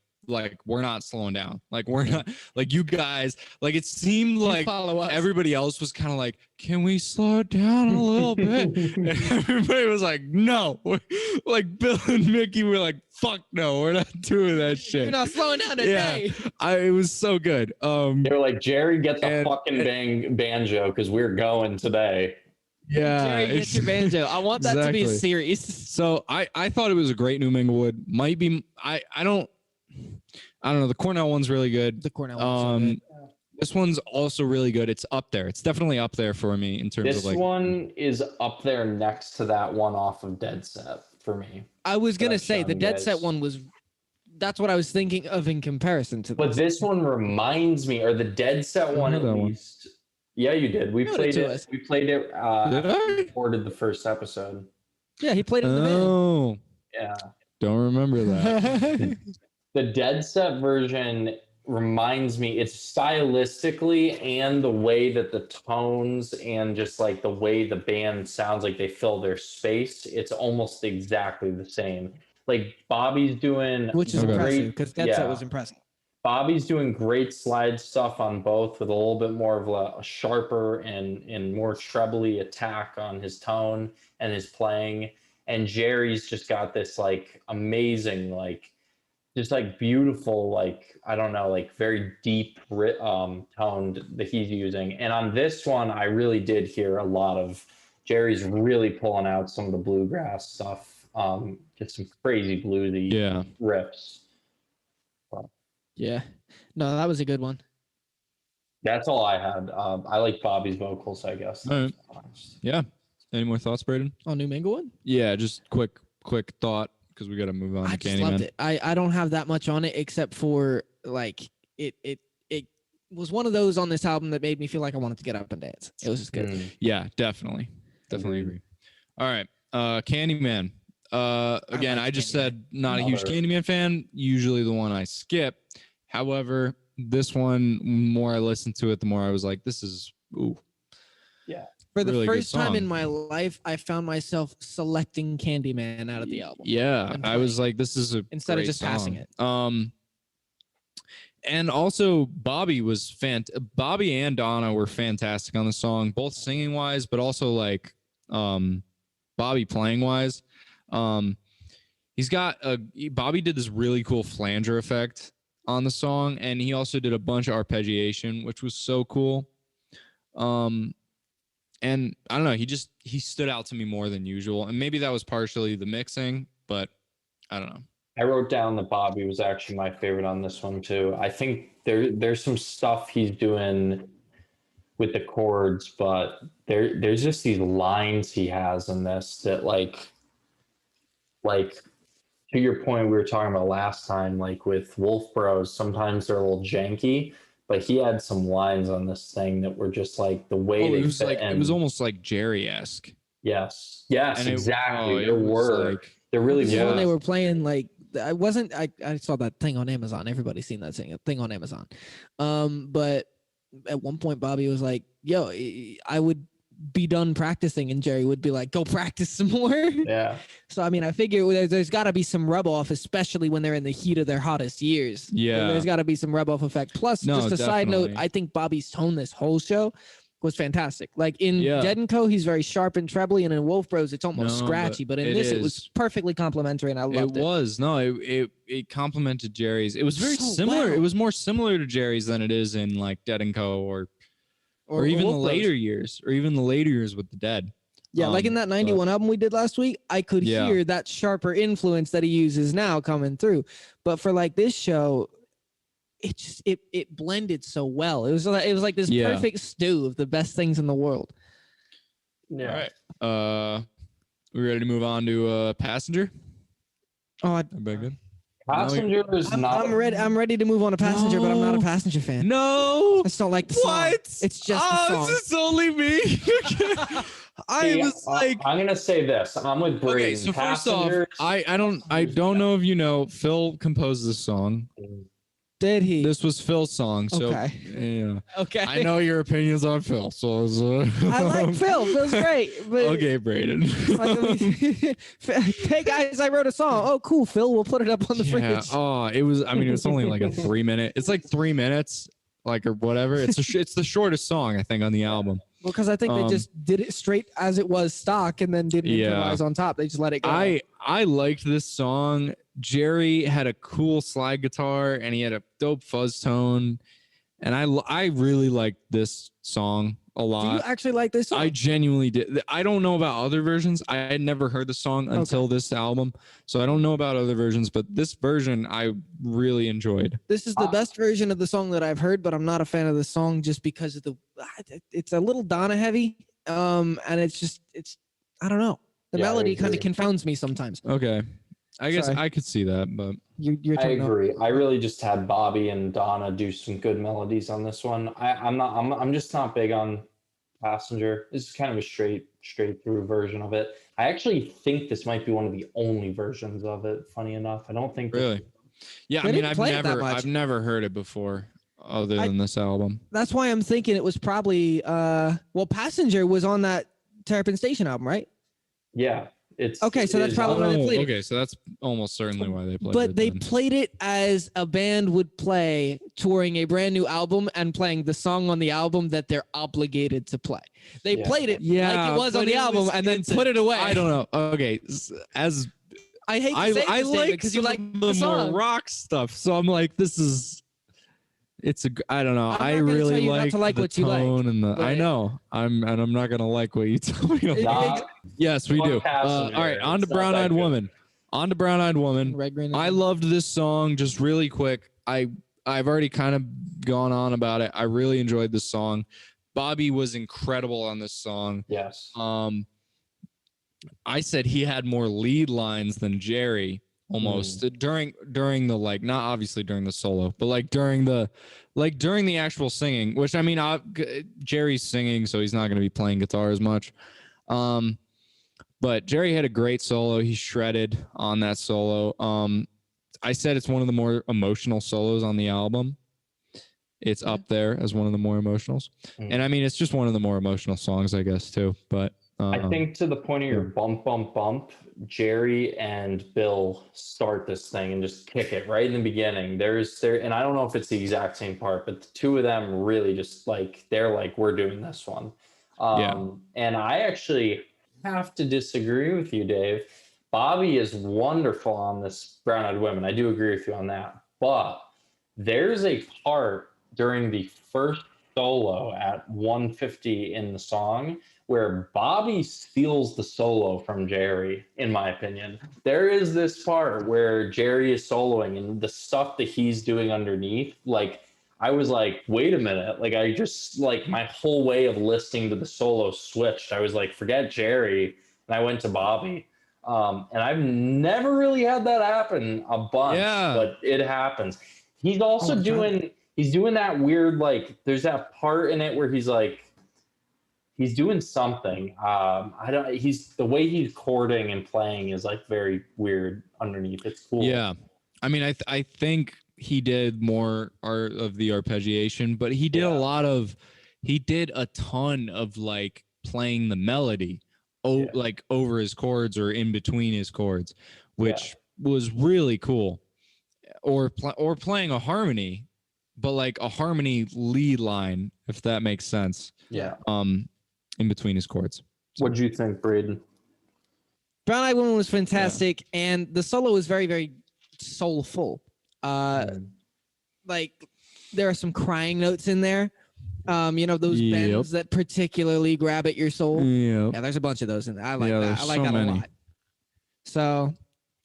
we're not slowing down. Like we're not like you guys, like it seemed like everybody else was kind of like, can we slow it down a little bit? And everybody was like, no. Like Bill and Mickey were like, fuck no, we're not doing that shit. You're not slowing down today. Yeah, it was so good. They were like, Jerry, get the fucking banjo because we're going today. Yeah, Jerry, get your banjo. I want that to be a series. So I thought it was a great New Minglewood. Might be I don't know. The Cornell one's really good. The Cornell one's good. This one's also really good. It's up there. It's definitely up there for me in terms of like. This one is up there next to that one off of Dead Set for me. I was gonna say the Dead Set one was. That's what I was thinking of in comparison to. But this one reminds me, or the Dead Set one at least. Yeah, you did. We played it. We played it. We recorded the first episode. Yeah, he played it in the band. Oh. Yeah. Don't remember that. The Dead Set version reminds me, it's stylistically and the way that the tones and just like the way the band sounds like they fill their space, it's almost exactly the same. Like Bobby's doing, which is impressive because Dead Set was impressive. Bobby's doing great slide stuff on both with a little bit more of a sharper and more trebly attack on his tone and his playing. And Jerry's just got this like amazing, like just like beautiful, like, I don't know, like very deep toned that he's using. And on this one, I really did hear a lot of Jerry's really pulling out some of the bluegrass stuff. Just some crazy bluesy riffs. Yeah, no, that was a good one. That's all I had. I like Bobby's vocals, I guess. Right. Yeah. Any more thoughts, Braden? On New Minglewood? Yeah, just quick thought because we got to move on to Candyman. I just loved it. I don't have that much on it except for like it was one of those on this album that made me feel like I wanted to get up and dance. It was just good. Yeah, definitely agree. All right, Candyman. Again, I just said not a huge Candyman fan. Usually the one I skip. However, this one, more I listened to it, the more I was like, this is yeah. For the first time in my life, I found myself selecting Candyman out of the album. Yeah, I was like, this is a instead of just passing it. And also Bobby was Bobby and Donna were fantastic on the song, both singing wise, but also like Bobby playing wise. He's got Bobby did this really cool flanger effect on the song, and he also did a bunch of arpeggiation, which was so cool. And I don't know, he stood out to me more than usual. And maybe that was partially the mixing, but I don't know. I wrote down that Bobby was actually my favorite on this one too. I think there's some stuff he's doing with the chords, but there's just these lines he has in this that like to your point we were talking about last time, like with Wolf Bros, sometimes they're a little janky. But he had some lines on this thing that were just like the way it was like it was almost like Jerry-esque. Yes, exactly. There really were. When they were playing, like I saw that thing on Amazon. Everybody's seen that thing on Amazon. But at one point, Bobby was like, "Yo, I would be done practicing and Jerry would be like, go practice some more. Yeah. So, I mean, I figure there's got to be some rub off, especially when they're in the heat of their hottest years. Yeah. There's got to be some rub off effect. Plus, No, just a side note, definitely. I think Bobby's tone this whole show was fantastic. Like in Yeah. Dead & Co, he's very sharp and trebly, and in Wolf Bros, it's almost No, scratchy. But in it this, it is. was perfectly complimentary, and I loved it. It was. No, it complimented Jerry's. It was very So similar. well. It was more similar to Jerry's than it is in like Dead & Co. or even the Wolf Bros. later years, or even the later years with the Dead. Yeah, like in that 91 album we did last week, I could Yeah. hear that sharper influence that he uses now coming through. But for like this show, it just it blended so well. It was like this Yeah. perfect stew of the best things in the world. Yeah. All right. We ready to move on to Passenger? Oh, Everybody good? Passenger is not. I'm ready to move on to Passenger, but I'm not a No. Passenger fan. No. I just don't like the song. What? It's just the song. This is only me. I See, was like, I'm gonna say this. I'm with Braden. okay. So first off, Passengers- I don't know if you know, Phil composed this song. Did he? This was Phil's song. So Okay. yeah. Okay. I know your opinions on Phil. So I like Phil. Phil's great. But Okay, Braden. like, I mean, hey guys, I wrote a song. Oh, cool, Phil. We'll put it up on the Yeah. fridge. Oh, it was. I mean, it's only like a 3 minute. It's like 3 minutes, like or whatever. It's the shortest song I think on the album. Well, because I think they just did it straight as it was stock and then didn't Yeah. improvise on top. They just let it go. I liked this song. Jerry had a cool slide guitar and he had a dope fuzz tone, and I really liked this song a Do you lot. actually like this song? I genuinely did. I don't know about other versions. I had never heard the song until this album, so I don't know about other versions. But this version I really enjoyed. This is the best version of the song that I've heard, but I'm not a fan of the song just because of it's a little Donna heavy. And it's I don't know. The Yeah, I melody kind of agree. confounds me sometimes. Okay, I guess Sorry. I could see that, but You're I talking about. agree. I really just had Bobby and Donna do some good melodies on this one. I'm just not big on Passenger. This is kind of a straight through version of it. I actually think this might be one of the only versions of it. Funny enough, I don't think really, yeah. They I mean, didn't play it that much. I've never heard it before, other than this album. That's why I'm thinking it was probably Passenger was on that Terrapin Station album, right? Yeah, it's Okay, so it that's is probably on- why they played it. Okay, so that's almost certainly why they played it. But they then. played it as a band would play touring a brand new album and playing the song on the album that they're obligated to play. They Yeah. played it like it was on but the album and then it's put it away. I don't know. Okay, as I hate to I say I like because you like the the more song. rock stuff, so I'm like, I don't know. I'm I not gonna really tell you not like to like the what you like, tone and the. I but- know. I'm not gonna like what you tell me to It- like. Yes, we Fuck do. Passenger. All right, on to It's not Brown that Eyed good. Woman. On to Brown Eyed Woman. Red, green, and I blue. loved this song. Just really quick. I've already kind of gone on about it. I really enjoyed this song. Bobby was incredible on this song. Yes. I said he had more lead lines than Jerry almost during the like, not obviously during the solo, but like during the actual singing, which I mean, Jerry's singing, so he's not going to be playing guitar as much. But Jerry had a great solo. He shredded on that solo. I said it's one of the more emotional solos on the album. It's up there as one of the more emotionals. And I mean, it's just one of the more emotional songs, I guess, too. But I think to the point of your bump, bump, bump, Jerry and Bill start this thing and just kick it right in the beginning. And I don't know if it's the exact same part, but the two of them really just like, they're like, we're doing this one. And I actually have to disagree with you, Dave. Bobby is wonderful on this Brown Eyed Women. I do agree with you on that. But there's a part during the first solo at 150 in the song where Bobby steals the solo from Jerry, in my opinion. There is this part where Jerry is soloing and the stuff that he's doing underneath, like, I was like, wait a minute. Like, I just, like, my whole way of listening to the solo switched. I was like, forget Jerry. And I went to Bobby. And I've never really had that happen a bunch, but it happens. He's also he's doing that weird, like, there's that part in it where he's like, he's doing something. He's the way he's chording and playing is like very weird underneath. It's cool. Yeah. I mean, I think he did more of the arpeggiation, but he did a ton of like playing the melody like over his chords or in between his chords, which was really cool. Or playing a harmony, but like a harmony lead line, if that makes sense. Yeah. In between his chords. So. What'd you think, Braden? Brown Eyed Woman was fantastic, and the solo was very, very soulful. Like there are some crying notes in there. Those bends that particularly grab at your soul. Yeah, there's a bunch of those in there. I like that. I like that a lot. So,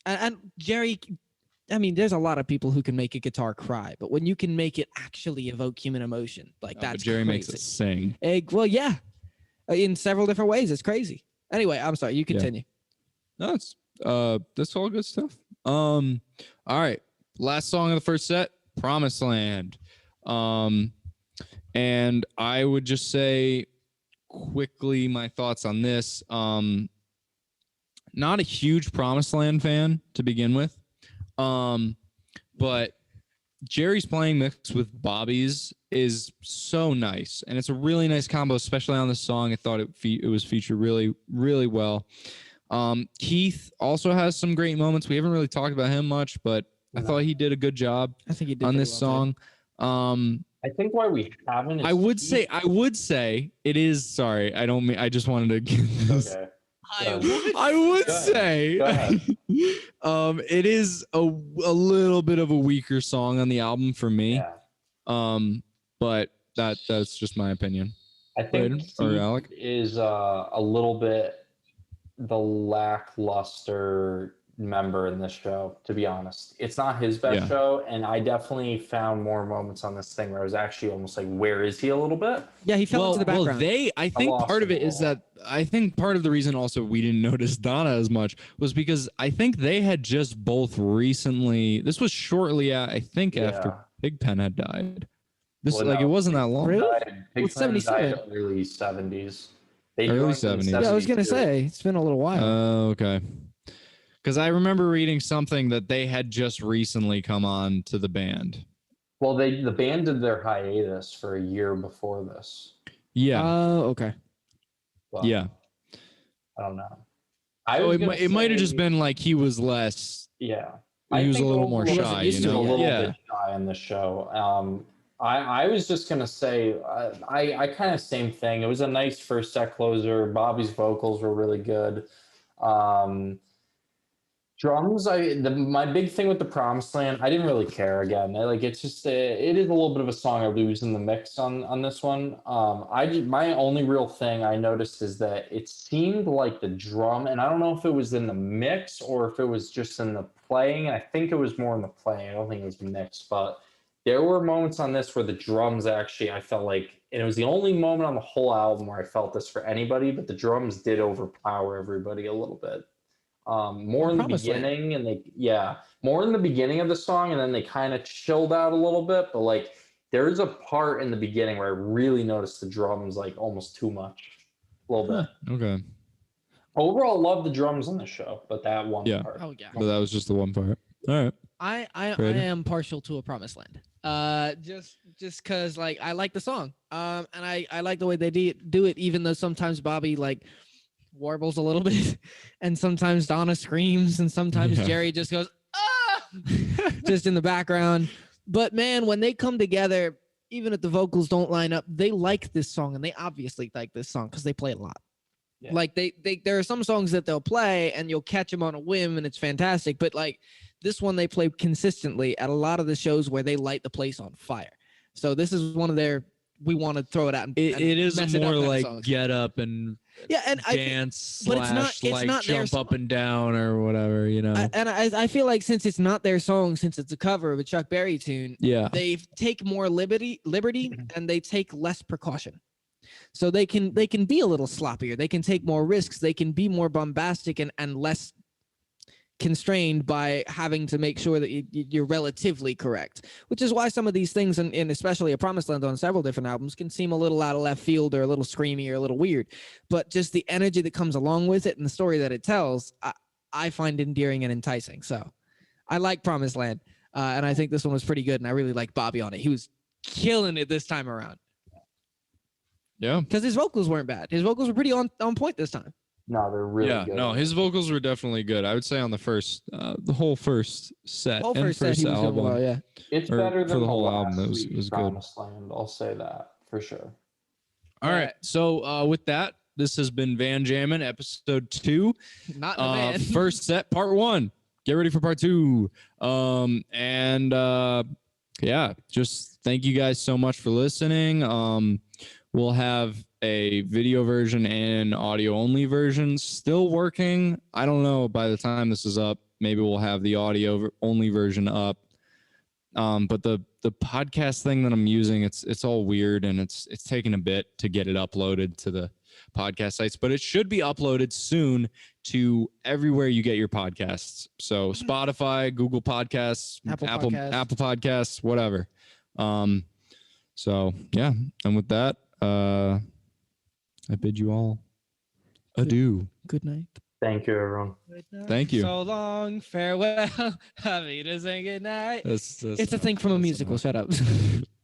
and Jerry, I mean, there's a lot of people who can make a guitar cry, but when you can make it actually evoke human emotion, like that's Jerry crazy. makes it sing. Well, yeah, in several different ways. It's crazy. Anyway, I'm sorry. You continue. No, that's all good stuff. All right, last song of the first set, Promised Land. And I would just say quickly my thoughts on this. Not a huge Promised Land fan to begin with. But Jerry's playing mixed with Bobby's is so nice, and it's a really nice combo, especially on this song. I thought it was featured really, really well. Keith also has some great moments. We haven't really talked about him much, but I thought he did a good job. I think he did on this song. I think why we haven't. I would say it is. Sorry, I don't mean. I just wanted to. Okay. I would say it is a little bit of a weaker song on the album for me. Yeah. But that's just my opinion. I think Alec is a little bit the lackluster member in this show, to be honest. It's not his best show, and I definitely found more moments on this thing where I was actually almost like, where is he a little bit? Yeah, he fell into the background. I think part of it is that I think part of the reason also we didn't notice Donna as much was because I think they had just both recently, this was shortly after Pigpen had died. It wasn't that long. Really? Pigpen 77. died early 70s. Early 70s. Yeah, I was going to say, it's been a little while. Oh, okay. Because I remember reading something that they had just recently come on to the band. Well, the band did their hiatus for a year before this. Yeah. Oh, okay. Well, yeah. I don't know. It might have just been like he was less. Yeah. He was a little more shy, A little bit shy on the show. I was just going to say, I kind of same thing. It was a nice first set closer. Bobby's vocals were really good. Drums, my big thing with the Promised Land, I didn't really care again. It's just it is a little bit of a song I lose in the mix on this one. My only real thing I noticed is that it seemed like the drum, and I don't know if it was in the mix or if it was just in the playing. I think it was more in the playing. I don't think it was mixed, but there were moments on this where the drums actually, I felt like, and it was the only moment on the whole album where I felt this for anybody, but the drums did overpower everybody a little bit. More in the beginning, more in the beginning of the song, and then they kind of chilled out a little bit. But there's a part in the beginning where I really noticed the drums almost too much, a little bit. Okay. Overall, love the drums on the show, but that one part. Oh yeah. But that was just the one part. All right. I am partial to a Promised Land. Just because I like the song. And I like the way they do it, even though sometimes Bobby warbles a little bit, and sometimes Donna screams, and sometimes Jerry just goes just in the background. But man, when they come together, even if the vocals don't line up, they like this song, and they obviously like this song because they play it a lot. Yeah. There are some songs that they'll play and you'll catch them on a whim and it's fantastic, but this one they play consistently at a lot of the shows where they light the place on fire. So this is one of their, we want to throw it out. It is more get up and dance, but it's not jump up and down or whatever, And I feel like since it's not their song, since it's a cover of a Chuck Berry tune, they take more liberty and they take less precaution. So they can be a little sloppier. They can take more risks. They can be more bombastic and less constrained by having to make sure that you're relatively correct, which is why some of these things, and especially a Promised Land on several different albums, can seem a little out of left field or a little screamy or a little weird. But just the energy that comes along with it and the story that it tells, I find endearing and enticing. So I like Promised Land, and I think this one was pretty good, and I really like Bobby on it. He was killing it this time around. Yeah. because his vocals weren't bad. His vocals were pretty on point this time. No, they're really Yeah, good. no, his vocals were definitely good. I would say on the whole first set Whole and first set, he was doing album. well, yeah. It's or better for than the whole last album, it was sweetest good. Promised Land. I'll say that for sure. All right. So with that, this has been Van Jammin, episode 2. Not in a van. First set, part 1. Get ready for part 2. Yeah, just thank you guys so much for listening. We'll have a video version and audio only version still working. I don't know, by the time this is up, maybe we'll have the audio only version up. But the podcast thing that I'm using, it's all weird, and it's taking a bit to get it uploaded to the podcast sites, but it should be uploaded soon to everywhere you get your podcasts. So Spotify, Google Podcasts, Apple Podcasts, whatever. So yeah, and with that, I bid you all adieu. Good night. Thank you, everyone. Good night. Thank you. So long, farewell. Have me to say good night. That's It's a thing from a musical. Shut up.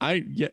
Yeah.